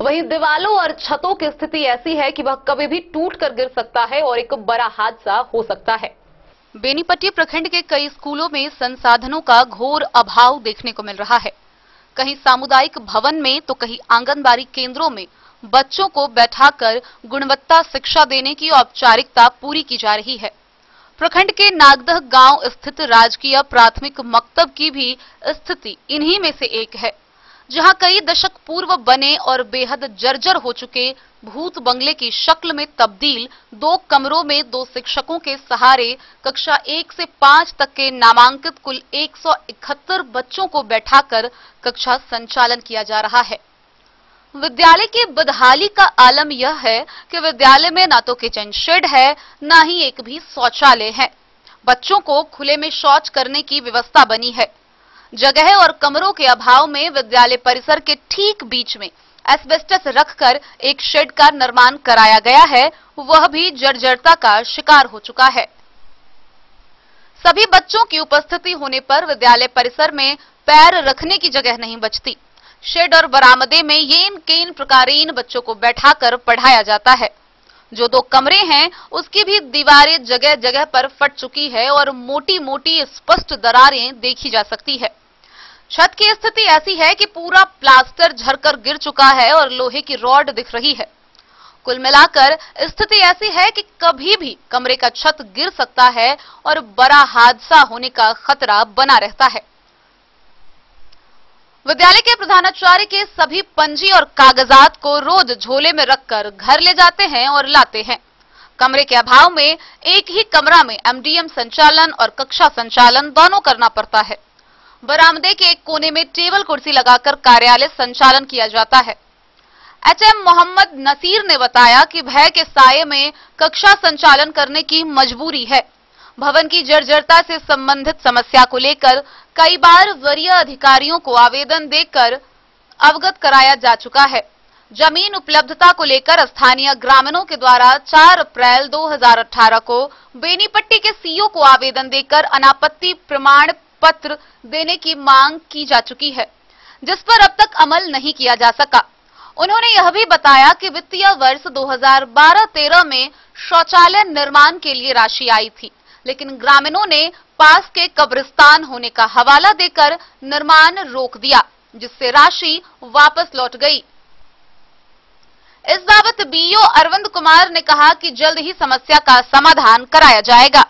वहीं दीवालों और छतों की स्थिति ऐसी है कि वह कभी भी टूट कर गिर सकता है और एक बड़ा हादसा हो सकता है। बेनीपट्टी प्रखंड के कई स्कूलों में संसाधनों का घोर अभाव देखने को मिल रहा है। कहीं सामुदायिक भवन में तो कहीं आंगनबाड़ी केंद्रों में बच्चों को बैठाकर गुणवत्ता शिक्षा देने की औपचारिकता पूरी की जा रही है। प्रखंड के नागदह गांव स्थित राजकीय प्राथमिक मकतब की भी स्थिति इन्हीं में से एक है, जहां कई दशक पूर्व बने और बेहद जर्जर हो चुके भूत बंगले की शक्ल में तब्दील 2 कमरों में 2 शिक्षकों के सहारे कक्षा 1 से 5 तक के नामांकित कुल 171 बच्चों को बैठाकर कक्षा संचालन किया जा रहा है। विद्यालय की बदहाली का आलम यह है कि विद्यालय में ना तो किचन शेड है, ना ही एक भी शौचालय है। बच्चों को खुले में शौच करने की व्यवस्था बनी है। जगह और कमरों के अभाव में विद्यालय परिसर के ठीक बीच में एस्बेस्टस रखकर एक शेड का निर्माण कराया गया है, वह भी जर्जरता का शिकार हो चुका है। सभी बच्चों की उपस्थिति होने पर विद्यालय परिसर में पैर रखने की जगह नहीं बचती। शेड और बरामदे में येन केन प्रकारेण बच्चों को बैठाकर पढ़ाया जाता है। जो 2 कमरे हैं उसकी भी दीवारें जगह जगह पर फट चुकी है और मोटी मोटी स्पष्ट दरारें देखी जा सकती है। छत की स्थिति ऐसी है कि पूरा प्लास्टर झरकर गिर चुका है और लोहे की रॉड दिख रही है। कुल मिलाकर स्थिति ऐसी है कि कभी भी कमरे का छत गिर सकता है और बड़ा हादसा होने का खतरा बना रहता है। विद्यालय के प्रधानाचार्य के सभी पंजी और कागजात को रोज झोले में रखकर घर ले जाते हैं और लाते हैं। कमरे के अभाव में एक ही कमरा में एमडीएम संचालन और कक्षा संचालन दोनों करना पड़ता है। बरामदे के एक कोने में टेबल कुर्सी लगाकर कार्यालय संचालन किया जाता है। एचएम मोहम्मद नसीर ने बताया कि भय के साये में कक्षा संचालन करने की मजबूरी है। भवन की जर्जरता से संबंधित समस्या को लेकर कई बार वरीय अधिकारियों को आवेदन देकर अवगत कराया जा चुका है। जमीन उपलब्धता को लेकर स्थानीय ग्रामीणों के द्वारा 4 अप्रैल 2018 को बेनीपट्टी के सीईओ को आवेदन देकर अनापत्ति प्रमाण पत्र देने की मांग की जा चुकी है, जिस पर अब तक अमल नहीं किया जा सका। उन्होंने यह भी बताया कि वित्तीय वर्ष 2012-13 में शौचालय निर्माण के लिए राशि आई थी, लेकिन ग्रामीणों ने पास के कब्रिस्तान होने का हवाला देकर निर्माण रोक दिया, जिससे राशि वापस लौट गई। इस बाबत बीईओ अरविंद कुमार ने कहा कि जल्द ही समस्या का समाधान कराया जाएगा।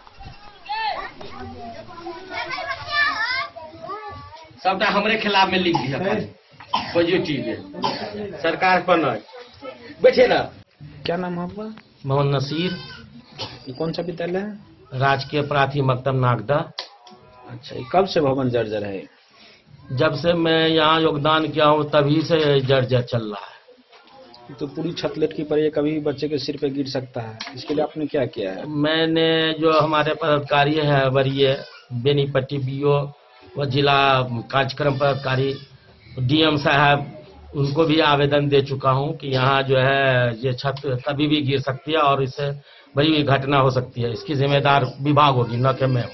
सबटा हमारे खिलाफ में लिख दिया पॉजिटिव है सरकार पर नहीं बैठे ना। क्या नाम है आपका? मोहम्मद नसीर। कौन सा विद्यालय है? राजकीय प्राथमिक मकतब नागदा। अच्छा, कब से भवन जर्जर है? जब से मैं यहाँ योगदान किया हूँ तभी से जर्जर चल रहा है। तो पूरी छत लटकी पड़ी है, कभी भी बच्चे के सिर पे गिर सकता है, इसके लिए आपने क्या किया है? मैंने जो हमारे पदाधिकारी है वरीय बेनीपट्टी बीओ व जिला कार्यक्रम पदाधिकारी डीएम साहब, उनको भी आवेदन दे चुका हूं कि यहाँ जो है ये छत कभी भी गिर सकती है और इससे बड़ी घटना हो सकती है। इसकी जिम्मेदार विभाग होगी, न कि मैं हूँ।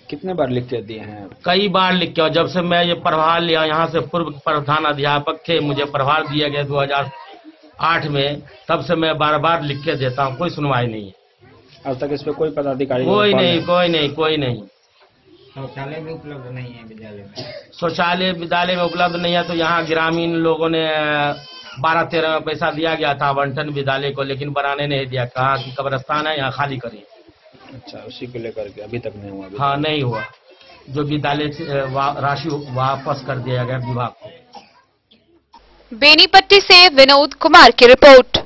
कितने बार लिख के दिए हैं? कई बार लिख के, और जब से मैं ये प्रभार लिया, यहाँ से पूर्व प्रधान अध्यापक थे, मुझे प्रभार दिया गया 2008 में, तब से मैं बार बार लिख के देता हूँ, कोई सुनवाई नहीं है। आज तक इस पे कोई पदाधिकारी? कोई नहीं। शौचालय भी उपलब्ध नहीं है विद्यालय में? शौचालय विद्यालय में उपलब्ध नहीं है, तो यहाँ ग्रामीण लोगों ने 12-13 में पैसा दिया गया था आवंटन विद्यालय को, लेकिन बनाने नहीं दिया। कहा कि कब्रिस्तान है, यहाँ खाली करिए। अच्छा, उसी को लेकर के अभी तक नहीं हुआ? हाँ, नहीं हुआ। जो विद्यालय राशि वापस कर दिया गया विभाग को। बेनीपट्टी से विनोद कुमार की रिपोर्ट।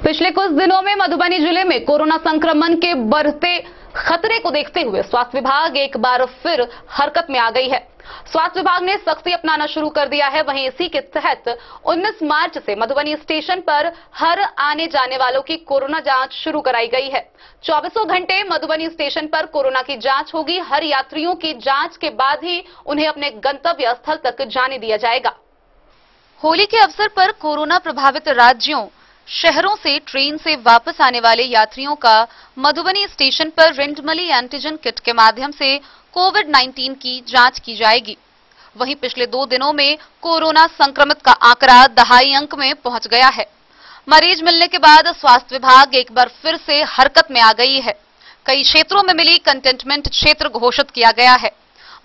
पिछले कुछ दिनों में मधुबनी जिले में कोरोना संक्रमण के बढ़ते खतरे को देखते हुए स्वास्थ्य विभाग एक बार फिर हरकत में आ गई है। स्वास्थ्य विभाग ने सख्ती अपनाना शुरू कर दिया है। वहीं इसी के तहत 19 मार्च से मधुबनी स्टेशन पर हर आने जाने वालों की कोरोना जांच शुरू कराई गई है। 24 घंटे मधुबनी स्टेशन पर कोरोना की जांच होगी। हर यात्रियों की जांच के बाद ही उन्हें अपने गंतव्य स्थल तक जाने दिया जाएगा। होली के अवसर पर कोरोना प्रभावित राज्यों शहरों से ट्रेन से वापस आने वाले यात्रियों का मधुबनी स्टेशन पर रेंडमली एंटीजन किट के माध्यम से कोविड-19 की जांच की जाएगी। वहीं पिछले 2 दिनों में कोरोना संक्रमित का आंकड़ा दहाई अंक में पहुंच गया है। मरीज मिलने के बाद स्वास्थ्य विभाग एक बार फिर से हरकत में आ गई है। कई क्षेत्रों में मिली कंटेनमेंट क्षेत्र घोषित किया गया है।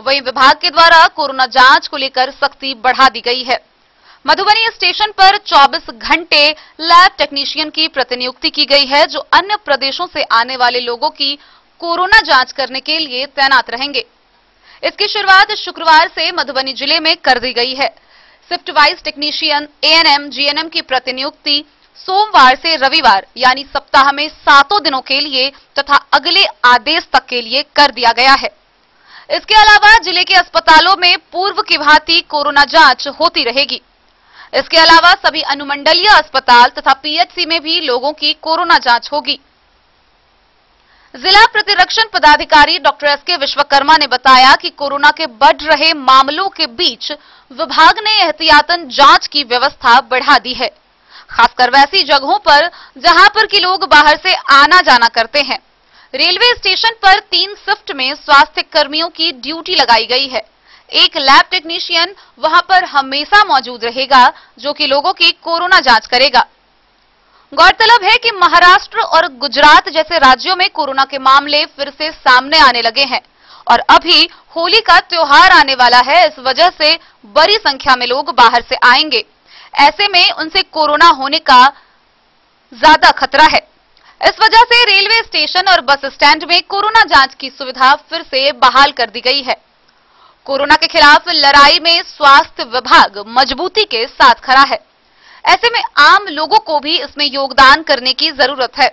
वहीं विभाग के द्वारा कोरोना जांच को लेकर सख्ती बढ़ा दी गई है। मधुबनी स्टेशन पर 24 घंटे लैब टेक्नीशियन की प्रतिनियुक्ति की गई है, जो अन्य प्रदेशों से आने वाले लोगों की कोरोना जांच करने के लिए तैनात रहेंगे। इसकी शुरुआत शुक्रवार से मधुबनी जिले में कर दी गई है। Shift wise technician, ANM, GNM की प्रतिनियुक्ति सोमवार से रविवार यानी सप्ताह में 7 दिनों के लिए तथा अगले आदेश तक के लिए कर दिया गया है। इसके अलावा जिले के अस्पतालों में पूर्व की भांति कोरोना जांच होती रहेगी। इसके अलावा सभी अनुमंडलीय अस्पताल तथा पीएचसी में भी लोगों की कोरोना जांच होगी। जिला प्रतिरक्षण पदाधिकारी डॉक्टर एसके विश्वकर्मा ने बताया कि कोरोना के बढ़ रहे मामलों के बीच विभाग ने एहतियातन जांच की व्यवस्था बढ़ा दी है, खासकर वैसी जगहों पर जहां पर कि लोग बाहर से आना जाना करते हैं। रेलवे स्टेशन पर 3 शिफ्ट में स्वास्थ्य कर्मियों की ड्यूटी लगाई गई है। एक लैब टेक्नीशियन वहां पर हमेशा मौजूद रहेगा, जो कि लोगों की कोरोना जांच करेगा। गौरतलब है कि महाराष्ट्र और गुजरात जैसे राज्यों में कोरोना के मामले फिर से सामने आने लगे हैं और अभी होली का त्योहार आने वाला है। इस वजह से बड़ी संख्या में लोग बाहर से आएंगे। ऐसे में उनसे कोरोना होने का ज्यादा खतरा है। इस वजह से रेलवे स्टेशन और बस स्टैंड में कोरोना जांच की सुविधा फिर से बहाल कर दी गई है। कोरोना के खिलाफ लड़ाई में स्वास्थ्य विभाग मजबूती के साथ खड़ा है। ऐसे में आम लोगों को भी इसमें योगदान करने की जरूरत है।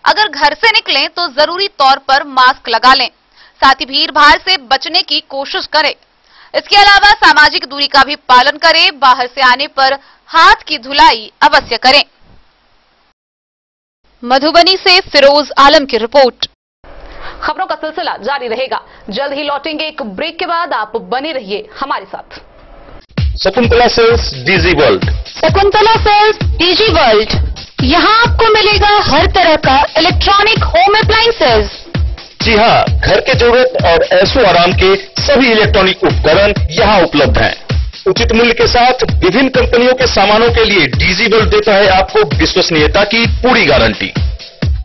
अगर घर से निकलें तो जरूरी तौर पर मास्क लगा लें, साथ ही भीड़ भाड़ से बचने की कोशिश करें। इसके अलावा सामाजिक दूरी का भी पालन करें। बाहर से आने पर हाथ की धुलाई अवश्य करें। मधुबनी से फिरोज आलम की रिपोर्ट। खबरों का सिलसिला जारी रहेगा। जल्द ही लौटेंगे एक ब्रेक के बाद। आप बने रहिए हमारे साथ। Shakuntala sales DG world. Shakuntala sales DG world, यहाँ आपको मिलेगा हर तरह का इलेक्ट्रॉनिक होम अप्लायंसेज। जी हाँ, घर के जरूरत और ऐशो आराम के सभी इलेक्ट्रॉनिक उपकरण यहाँ उपलब्ध हैं। उचित मूल्य के साथ विभिन्न कंपनियों के सामानों के लिए डीजी वर्ल्ड देता है आपको विश्वसनीयता की पूरी guarantee.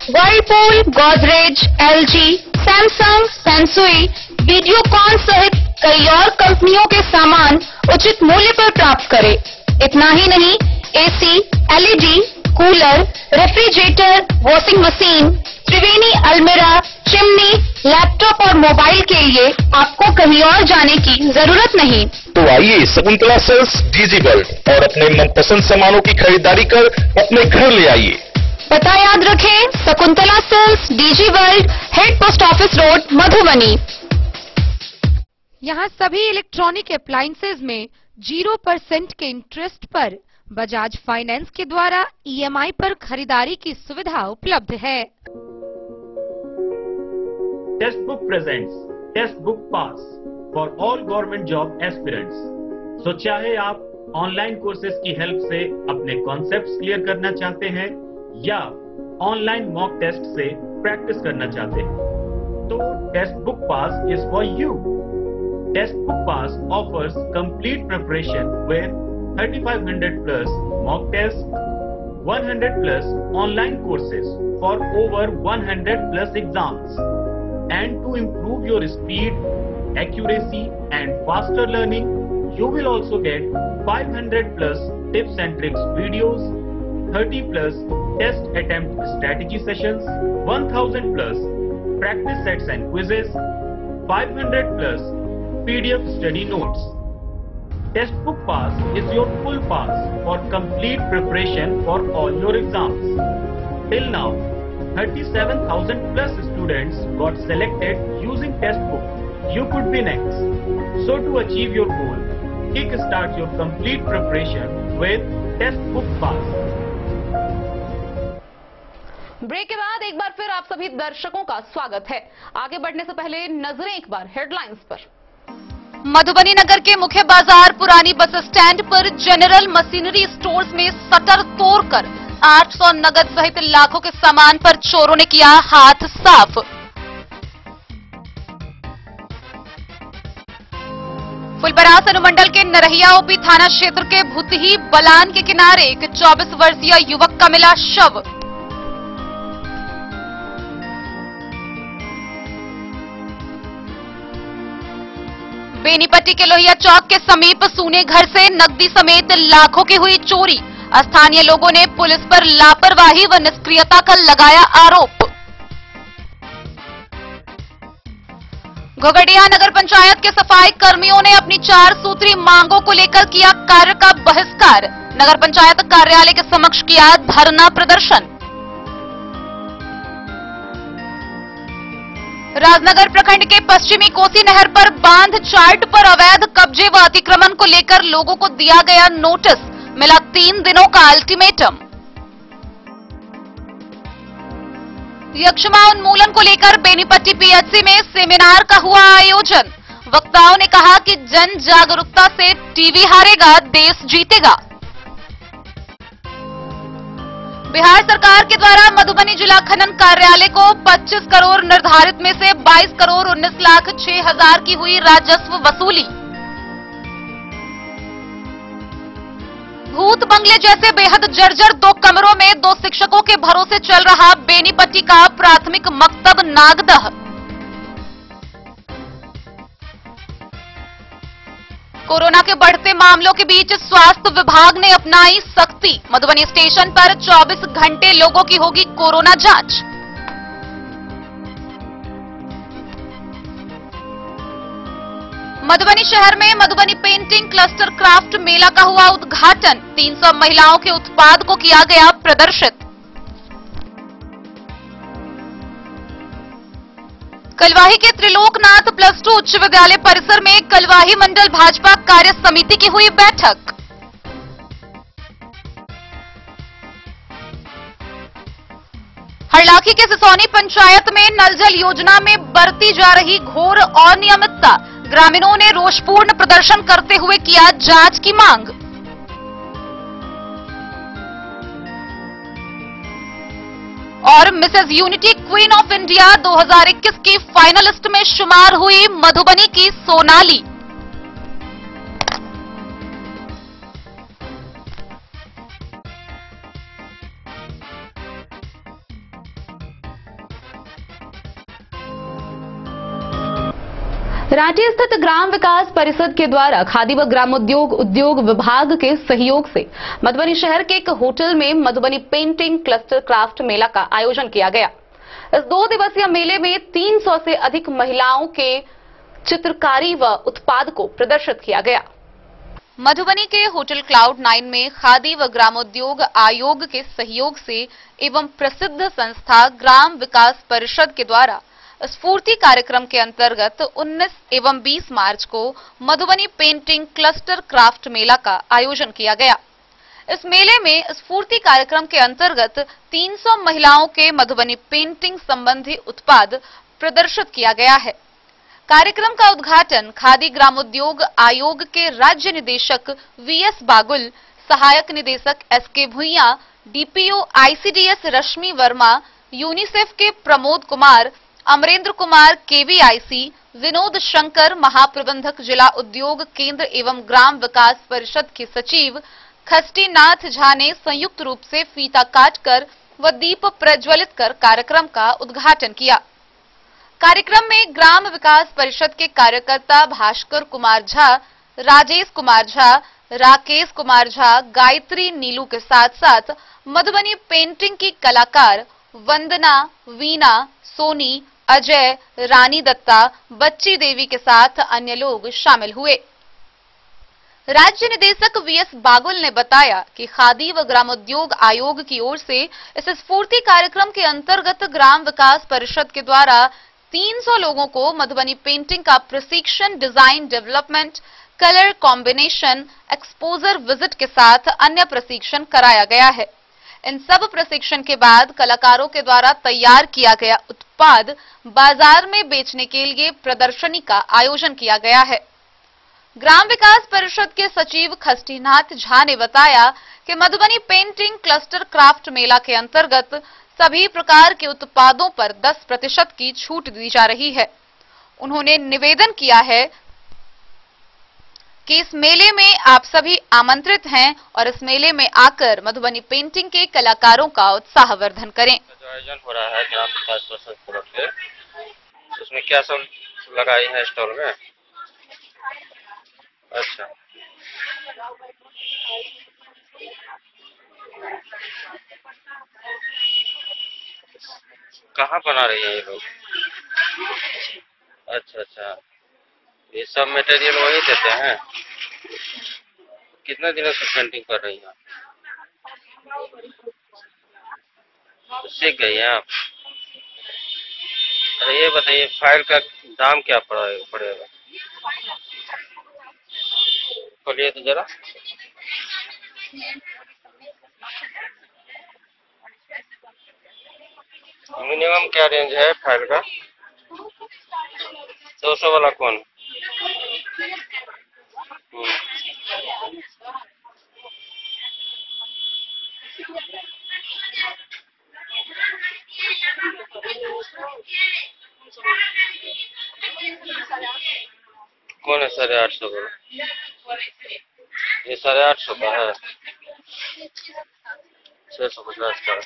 Whirlpool, Godrej, LG, Samsung, सैमसुई, वीडियोकॉन सहित कई और कंपनियों के सामान उचित मूल्य पर प्राप्त करें। इतना ही नहीं, AC, LED, cooler, refrigerator, washing machine, Triveni अलमीरा, चिमनी, लैपटॉप और मोबाइल के लिए आपको कहीं और जाने की जरूरत नहीं। तो आइए शकुंतला सेल्स डीजी वर्ल्ड और अपने मनपसंद सामानों की खरीदारी कर अपने घर ले आइए। पता याद रखें, Shakuntala sales DG world, head post office road, Madhubani. यहाँ सभी इलेक्ट्रॉनिक अप्लायंसेज में 0% के इंटरेस्ट पर बजाज फाइनेंस के द्वारा ईएमआई पर खरीदारी की सुविधा उपलब्ध है। Test book presents test book pass for all government job aspirants. तो चाहे आप ऑनलाइन कोर्सेज की हेल्प से अपने कॉन्सेप्ट्स क्लियर करना चाहते हैं या ऑनलाइन मॉक टेस्ट से प्रैक्टिस करना चाहते हैं, तो test book pass is for you. Test book pass offers complete preparation with 3500 plus mock tests, 100 plus online courses for over 100 plus exams. And to improve your speed, accuracy and faster learning, you will also get 500 plus tips and tricks videos, 30 plus test attempt strategy sessions, 1000 plus practice sets and quizzes, 500 plus PDF study notes. Test book pass is your full pass for complete preparation for all your exams. Till now, 37,000 plus students got selected using test book. You could be next. So to achieve your goal, kickstart your complete preparation with test book pass. Break के बाद एक बार फिर आप सभी दर्शकों का स्वागत है। आगे बढ़ने से पहले नजरें एक बार हेडलाइंस पर। मधुबनी नगर के मुख्य बाजार पुरानी बस स्टैंड पर जनरल मशीनरी स्टोर्स में शटर तोड़कर 800 नगद सहित लाखों के सामान पर चोरों ने किया हाथ साफ। फुलपरास अनुमंडल के नरहिया ओपी थाना क्षेत्र के भुतही बलान के किनारे एक 24 वर्षीय युवक का मिला शव। बेनीपट्टी के लोहिया चौक के समीप सूने घर से नकदी समेत लाखों की हुई चोरी। स्थानीय लोगों ने पुलिस पर लापरवाही व निष्क्रियता का लगाया आरोप। घोघडिया नगर पंचायत के सफाई कर्मियों ने अपनी 4 सूत्री मांगों को लेकर किया कार्य का बहिष्कार। नगर पंचायत कार्यालय के समक्ष किया धरना प्रदर्शन। राजनगर प्रखंड के पश्चिमी कोसी नहर पर बांध चार्ट पर अवैध कब्जे व अतिक्रमण को लेकर लोगों को दिया गया नोटिस। मिला 3 दिनों का अल्टीमेटम। यक्षमा उन्मूलन को लेकर बेनीपट्टी पीएचसी में सेमिनार का हुआ आयोजन। वक्ताओं ने कहा कि जन जागरूकता से टीवी हारेगा, देश जीतेगा। बिहार सरकार के द्वारा मधुबनी जिला खनन कार्यालय को 25 करोड़ निर्धारित में से 22 करोड़ 19 लाख 6 हजार की हुई राजस्व वसूली। भूत बंगले जैसे बेहद जर्जर 2 कमरों में 2 शिक्षकों के भरोसे चल रहा बेनीपट्टी का प्राथमिक मकतब नागदह। कोरोना के बढ़ते मामलों के बीच स्वास्थ्य विभाग ने अपनाई सख्ती। मधुबनी स्टेशन पर 24 घंटे लोगों की होगी कोरोना जांच। मधुबनी शहर में मधुबनी पेंटिंग क्लस्टर क्राफ्ट मेला का हुआ उद्घाटन। 300 महिलाओं के उत्पाद को किया गया प्रदर्शित। कलवाही के त्रिलोकनाथ +2 उच्च विद्यालय परिसर में कलवाही मंडल भाजपा कार्य समिति की हुई बैठक। हरलाखी के सिसौनी पंचायत में नल जल योजना में बरती जा रही घोर अनियमितता। ग्रामीणों ने रोषपूर्ण प्रदर्शन करते हुए किया जांच की मांग। और Mrs unity queen of India 2021 की फाइनलिस्ट में शुमार हुई मधुबनी की सोनाली। रांची स्थित ग्राम विकास परिषद के द्वारा खादी व ग्रामोद्योग उद्योग विभाग के सहयोग से मधुबनी शहर के एक होटल में मधुबनी पेंटिंग क्लस्टर क्राफ्ट मेला का आयोजन किया गया। इस 2 दिवसीय मेले में 300 से अधिक महिलाओं के चित्रकारी व उत्पाद को प्रदर्शित किया गया। मधुबनी के होटल क्लाउड 9 में खादी व ग्रामोद्योग आयोग के सहयोग से एवं प्रसिद्ध संस्था ग्राम विकास परिषद के द्वारा स्फूर्ति कार्यक्रम के अंतर्गत 19 एवं 20 मार्च को मधुबनी पेंटिंग क्लस्टर क्राफ्ट मेला का आयोजन किया गया। इस मेले में स्फूर्ति कार्यक्रम के अंतर्गत 300 महिलाओं के मधुबनी पेंटिंग संबंधी उत्पाद प्रदर्शित किया गया है। कार्यक्रम का उद्घाटन खादी ग्रामोद्योग आयोग के राज्य निदेशक वीएस बागुल, सहायक निदेशक एसके भुइया, डीपीओ आईसीडीएस रश्मि वर्मा, यूनिसेफ के प्रमोद कुमार, अमरेंद्र कुमार केवीआईसी, विनोद शंकर महाप्रबंधक जिला उद्योग केंद्र एवं ग्राम विकास परिषद के सचिव खष्टीनाथ झा ने संयुक्त रूप से फीता काटकर व दीप प्रज्वलित कर कार्यक्रम का उद्घाटन किया। कार्यक्रम में ग्राम विकास परिषद के कार्यकर्ता भास्कर कुमार झा, राजेश कुमार झा, राकेश कुमार झा, गायत्री नीलू के साथ साथ मधुबनी पेंटिंग की कलाकार वंदना, वीना, सोनी, अजय, रानी दत्ता, बच्ची देवी के साथ अन्य लोग शामिल हुए। राज्य निदेशक वीएस बागुल ने बताया कि खादी व ग्रामोद्योग आयोग की ओर से इस स्फूर्ति कार्यक्रम के अंतर्गत ग्राम विकास परिषद के द्वारा 300 लोगों को मधुबनी पेंटिंग का प्रशिक्षण, design development, colour combination, exposure visit के साथ अन्य प्रशिक्षण कराया गया है। इन सब प्रशिक्षण के बाद कलाकारों के द्वारा तैयार किया गया उत्पाद बाजार में बेचने के लिए प्रदर्शनी का आयोजन किया गया है। ग्राम विकास परिषद के सचिव खष्टीनाथ झा ने बताया कि मधुबनी पेंटिंग क्लस्टर क्राफ्ट मेला के अंतर्गत सभी प्रकार के उत्पादों पर 10% की छूट दी जा रही है। उन्होंने निवेदन किया है कि इस मेले में आप सभी आमंत्रित हैं और इस मेले में आकर मधुबनी पेंटिंग के कलाकारों का उत्साहवर्धन करें। जो आयोजन हो रहा है ग्राम विकास परिषद की तरफ से, उसमें क्या सब लगाई है स्टॉल में? अच्छा, कहाँ बना रही है ये लोग? अच्छा अच्छा, ये सब मटेरियल वही देते हैं। कितने दिनों से पेंटिंग कर रही हैं? तो सीख गई हैं आप? अरे ये बताइए, फाइल का दाम क्या पड़ेगा? खोलिए तो जरा। मिनिमम क्या रेंज है फाइल का? 200 वाला कौन? कौन है 850 वाला? ये 850 का है। 650 का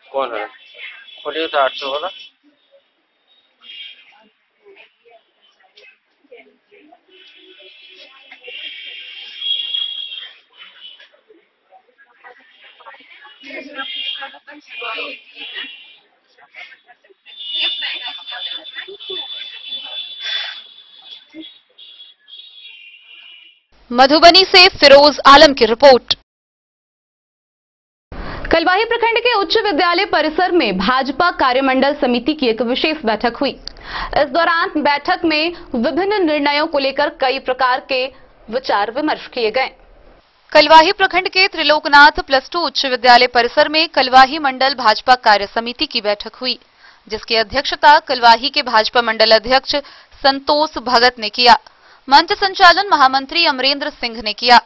कौन है? खोलिए तो 800 वाला। मधुबनी से फिरोज आलम की रिपोर्ट। कलवाही प्रखंड के उच्च विद्यालय परिसर में भाजपा कार्यमंडल समिति की एक विशेष बैठक हुई। इस दौरान बैठक में विभिन्न निर्णयों को लेकर कई प्रकार के विचार विमर्श किए गए। कलवाही प्रखंड के त्रिलोकनाथ +2 उच्च विद्यालय परिसर में कलवाही मंडल भाजपा कार्य समिति की बैठक हुई, जिसकी अध्यक्षता कलवाही के भाजपा मंडल अध्यक्ष संतोष भगत ने किया। मंच संचालन महामंत्री अमरेंद्र सिंह ने किया।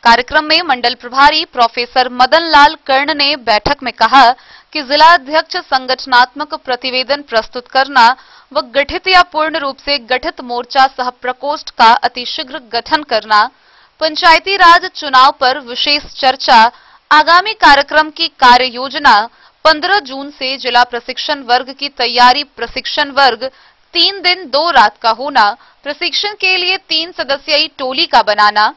कार्यक्रम में मंडल प्रभारी प्रोफेसर मदन लाल कर्ण ने बैठक में कहा कि जिला अध्यक्ष संगठनात्मक प्रतिवेदन प्रस्तुत करना व गठित या पूर्ण रूप से गठित मोर्चा सह प्रकोष्ठ का अतिशीघ्र गठन करना, पंचायती राज चुनाव पर विशेष चर्चा, आगामी कार्यक्रम की कार्य योजना, 15 जून से जिला प्रशिक्षण वर्ग की तैयारी, प्रशिक्षण वर्ग 3 दिन 2 रात का होना, प्रशिक्षण के लिए 3 सदस्यीय टोली का बनाना,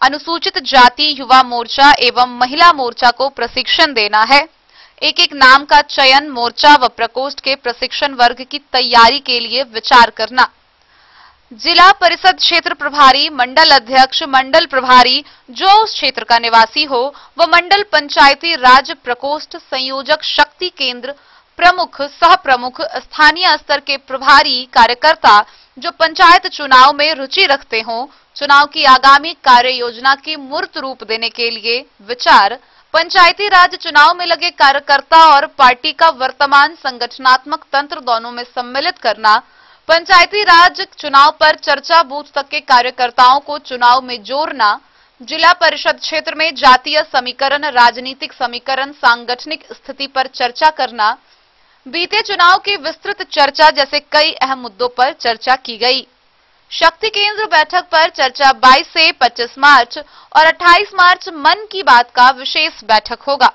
अनुसूचित जाति युवा मोर्चा एवं महिला मोर्चा को प्रशिक्षण देना है, एक नाम का चयन, मोर्चा व प्रकोष्ठ के प्रशिक्षण वर्ग की तैयारी के लिए विचार करना, जिला परिषद क्षेत्र प्रभारी, मंडल अध्यक्ष, मंडल प्रभारी जो उस क्षेत्र का निवासी हो व मंडल पंचायती राज प्रकोष्ठ संयोजक, शक्ति केंद्र प्रमुख, सह प्रमुख, स्थानीय स्तर के प्रभारी कार्यकर्ता जो पंचायत चुनाव में रुचि रखते हों, चुनाव की आगामी कार्य योजना की मूर्त रूप देने के लिए विचार, पंचायती राज चुनाव में लगे कार्यकर्ता और पार्टी का वर्तमान संगठनात्मक तंत्र दोनों में सम्मिलित करना, पंचायती राज चुनाव पर चर्चा, बूथ तक के कार्यकर्ताओं को चुनाव में जोड़ना, जिला परिषद क्षेत्र में जातीय समीकरण, राजनीतिक समीकरण, सांगठनिक स्थिति पर चर्चा करना, बीते चुनाव की विस्तृत चर्चा जैसे कई अहम मुद्दों पर चर्चा की गई। शक्ति केंद्र बैठक पर चर्चा 22 से 25 मार्च और 28 मार्च मन की बात का विशेष बैठक होगा।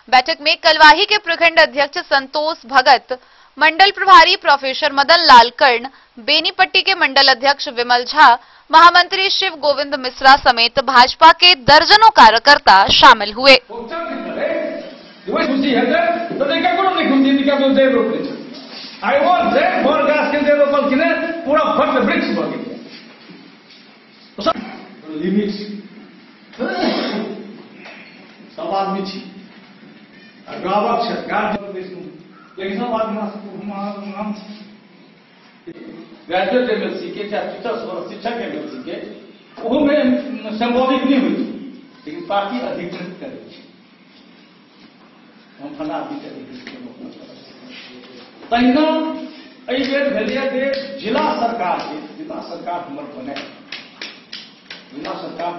बैठक में कलवाही के प्रखंड अध्यक्ष संतोष भगत, मंडल प्रभारी प्रोफेसर मदन लाल कर्ण, बेनीपट्टी के मंडल अध्यक्ष विमल झा, महामंत्री शिव गोविंद मिश्रा समेत भाजपा के दर्जनों कार्यकर्ता शामिल हुए। ग्रेजुएट एमएलसी के चाहे शिक्षक एमएलसी के वो में संबोधित नहीं हुई, लेकिन पार्टी अधिकृत करेगी। हम फला तहिना जिला सरकार हमर बने, जिला सरकार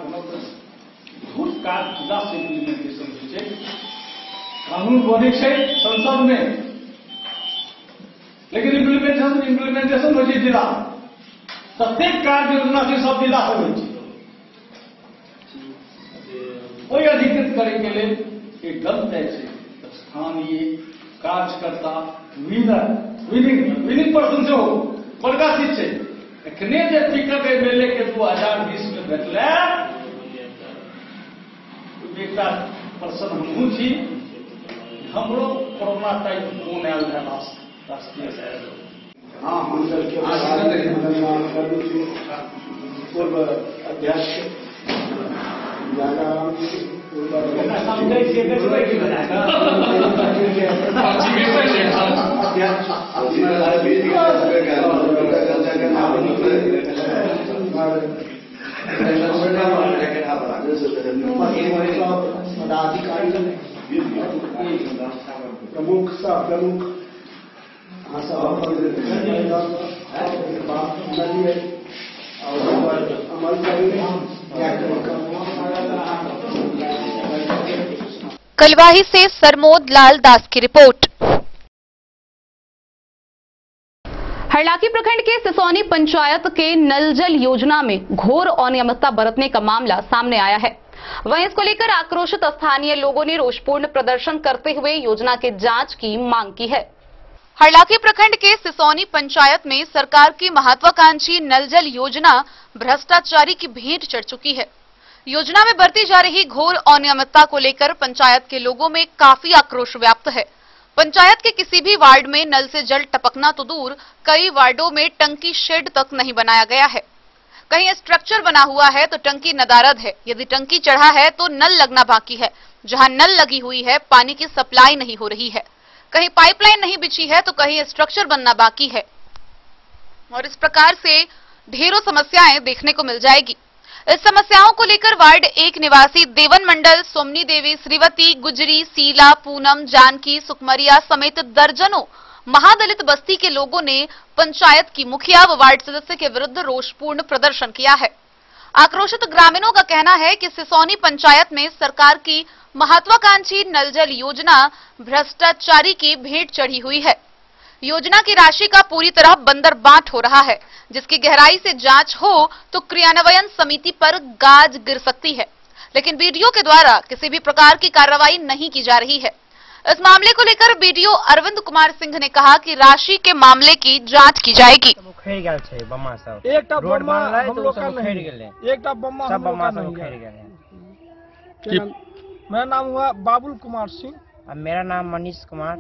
बहुत काज जिला से इम्प्लीमेंटेशन कानून बने संसद में, लेकिन इम्प्लीमेंटेशन हो जिला प्रत्येक कार्य योजना से सब जिला हो कोई अधिकृत करे के लिए एक गलत है स्थानीय कार्यकर्ता विनिंग पर्सन से हो बड़का चीज से एखने जे टिकट एमएलए के 2000 भेटले एकटा पर्सन हमहूँ छी हमरो कोरोना टाइप फोन आयल है राष्ट्रीय हाँ पूर्व अध्यक्ष प्रमुख कलवाही से सरमोद लाल दास की रिपोर्ट। हरलाखी प्रखंड के सिसौनी पंचायत के नल जल योजना में घोर अनियमितता बरतने का मामला सामने आया है। वहीं इसको लेकर आक्रोशित स्थानीय लोगों ने रोषपूर्ण प्रदर्शन करते हुए योजना के जांच की मांग की है। हरलाखी प्रखंड के सिसौनी पंचायत में सरकार की महत्वाकांक्षी नल जल योजना भ्रष्टाचारी की भेंट चढ़ चुकी है। योजना में बरती जा रही घोर अनियमितता को लेकर पंचायत के लोगों में काफी आक्रोश व्याप्त है। पंचायत के किसी भी वार्ड में नल से जल टपकना तो दूर, कई वार्डों में टंकी शेड तक नहीं बनाया गया है। कहीं स्ट्रक्चर बना हुआ है तो टंकी नदारद है। यदि टंकी चढ़ा है तो नल लगना बाकी है। जहां नल लगी हुई है पानी की सप्लाई नहीं हो रही है। कहीं पाइपलाइन नहीं बिछी है तो कहीं स्ट्रक्चर बनना बाकी है और इस प्रकार से ढेरों समस्याएं देखने को मिल जाएगी। इस समस्याओं को लेकर वार्ड 1 निवासी देवन मंडल, सोमनी देवी, श्रीवती, गुजरी, सीला, पूनम, जानकी, सुकमरिया समेत दर्जनों महादलित बस्ती के लोगों ने पंचायत की मुखिया व वार्ड सदस्य के विरुद्ध रोषपूर्ण प्रदर्शन किया है। आक्रोशित ग्रामीणों का कहना है कि सिसौनी पंचायत में सरकार की महत्वाकांक्षी नल जल योजना भ्रष्टाचारी की भेंट चढ़ी हुई है। योजना की राशि का पूरी तरह बंदरबाट हो रहा है, जिसकी गहराई से जांच हो तो क्रियान्वयन समिति पर गाज गिर सकती है, लेकिन बीडीओ के द्वारा किसी भी प्रकार की कार्रवाई नहीं की जा रही है। इस मामले को लेकर बीडीओ अरविंद कुमार सिंह ने कहा कि राशि के मामले की जांच की जाएगी। मेरा नाम हुआ बाबुल कुमार सिंह और मेरा नाम मनीष कुमार।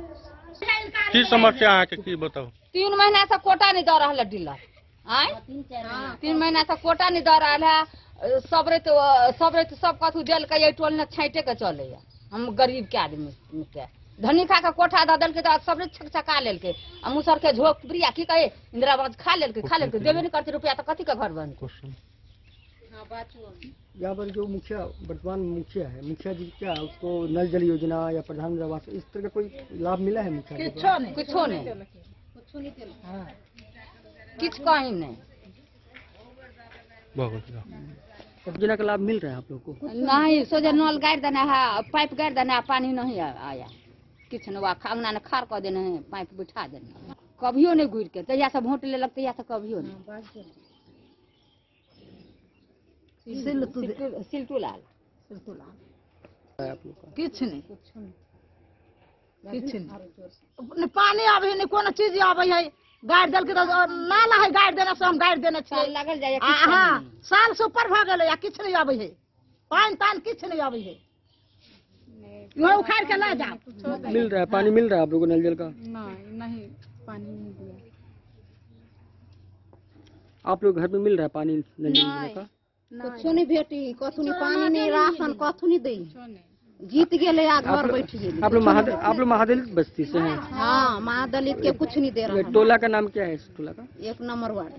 की समस्या है कि बताओ। 3 महीना से कोटा नहीं दे रहा है डीलर, 3 महीना से कोटा नहीं दे रहा है। सबरे सब कथू जल के टोल ने छाइटे के चले। हम गरीब के आदमी के धनी खा के कोठा दे दिल के सबरे छकछका लेल के मुसर के झोपड़िया की कहे इंदिरावास खा लेल के देवे नहीं करते रुपया तो कथी का घर बन। यहाँ पर जो मुखिया वर्तमान मुखिया है, मुखिया जी क्या उसको नल जल योजना या प्रधानमंत्री आवास इस तरह का कोई लाभ मिला है मुखिया? कुछ कहीं नहीं। योजना का लाभ मिल रहा है आप लोग को? नहीं, सोचे नल गाड़ देना है, पाइप गाड़ देना है, पानी नहीं आया। किछ न अंगना ने खार कर देना है, पाइप बिठा देना। कभियो नहीं घूर के तैया से वोट ले लगते से कभियो नहीं। सिल्टू लाल किछ नहीं पानी आवे नहीं, कोनो चीज आवे है गाड़ दल के नाला है गाड़ देना से हम गाड़ देने लगल जाए। हाँ, साल से ऊपर भ गए या किछ नहीं आवे है, पानी तान किछ नहीं आवे है, वहाँ उखाड़ के ला जा। मिल रहा है पानी, मिल रहा है आप लोगों को नल जल का? नहीं पानी नहीं दिया। आप लोग घर में मिल रहा है पानी नल जल का? कुछ नहीं भेटी, कथु नहीं पानी नहीं, राशन कथु नहीं दी। जीत गए घर बैठ गए। आप लोग महादलित बस्ती से हैं? हाँ, महादलित के कुछ नहीं दे रहा। टोला का नाम क्या है इस टोला का? 1 नंबर वार्ड।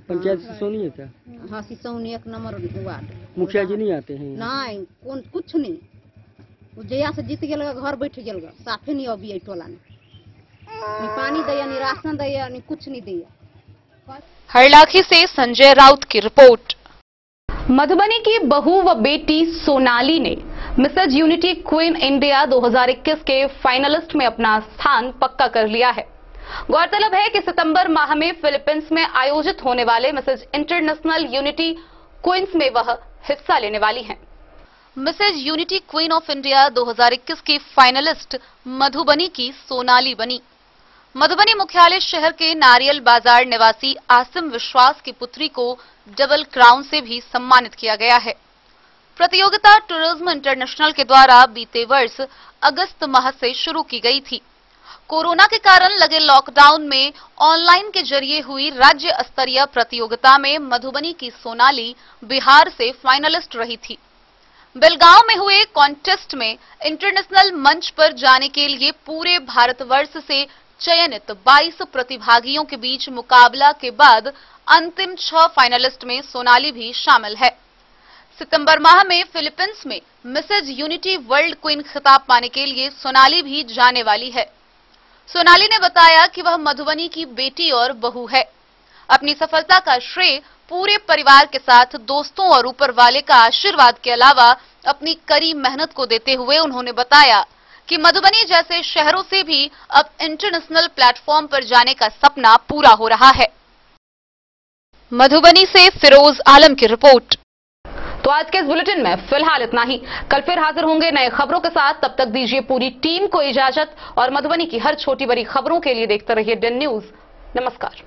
पंचायत सिसौनी है क्या? हाँ, सिसौनी 1 नंबर वार्ड। मुखिया जी नहीं आते हैं? नहीं, कौन कुछ नहीं। जया से जीत गए घर बैठ गए, साफे नहीं अभी टोला ने पानी दिया, नहीं राशन दिया, नहीं कुछ नहीं दिया। हरलाखी से संजय राउत की रिपोर्ट। मधुबनी की बहू व बेटी सोनाली ने मिसेज यूनिटी क्वीन इंडिया 2021 के फाइनलिस्ट में अपना स्थान पक्का कर लिया है। गौरतलब है कि सितंबर माह में फिलीपींस में आयोजित होने वाले मिसेज इंटरनेशनल यूनिटी क्वींस में वह हिस्सा लेने वाली हैं। Mrs unity queen of India 2021 की फाइनलिस्ट मधुबनी की सोनाली बनी। मधुबनी मुख्यालय शहर के नारियल बाजार निवासी आसिम विश्वास की पुत्री को डबल क्राउन से भी सम्मानित किया गया है। प्रतियोगिता टूरिज्म इंटरनेशनल के द्वारा बीते वर्ष अगस्त माह से शुरू की गई थी। कोरोना के कारण लगे लॉकडाउन में ऑनलाइन के जरिए हुई राज्य स्तरीय प्रतियोगिता में मधुबनी की सोनाली बिहार से फाइनलिस्ट रही थी। बेलगांव में हुए कॉन्टेस्ट में इंटरनेशनल मंच पर जाने के लिए पूरे भारतवर्ष से चयनित 22 प्रतिभागियों के बीच मुकाबला के बाद अंतिम 6 फाइनलिस्ट में सोनाली भी शामिल है। सितंबर माह में फिलीपींस में मिसेज यूनिटी वर्ल्ड क्वीन खिताब पाने के लिए सोनाली भी जाने वाली है। सोनाली ने बताया कि वह मधुबनी की बेटी और बहू है। अपनी सफलता का श्रेय पूरे परिवार के साथ दोस्तों और ऊपर वाले का आशीर्वाद के अलावा अपनी कड़ी मेहनत को देते हुए उन्होंने बताया कि मधुबनी जैसे शहरों से भी अब इंटरनेशनल प्लेटफॉर्म पर जाने का सपना पूरा हो रहा है। मधुबनी से फिरोज आलम की रिपोर्ट। तो आज के इस बुलेटिन में फिलहाल इतना ही। कल फिर हाजिर होंगे नए खबरों के साथ। तब तक दीजिए पूरी टीम को इजाजत और मधुबनी की हर छोटी बड़ी खबरों के लिए देखते रहिए DEN न्यूज। नमस्कार।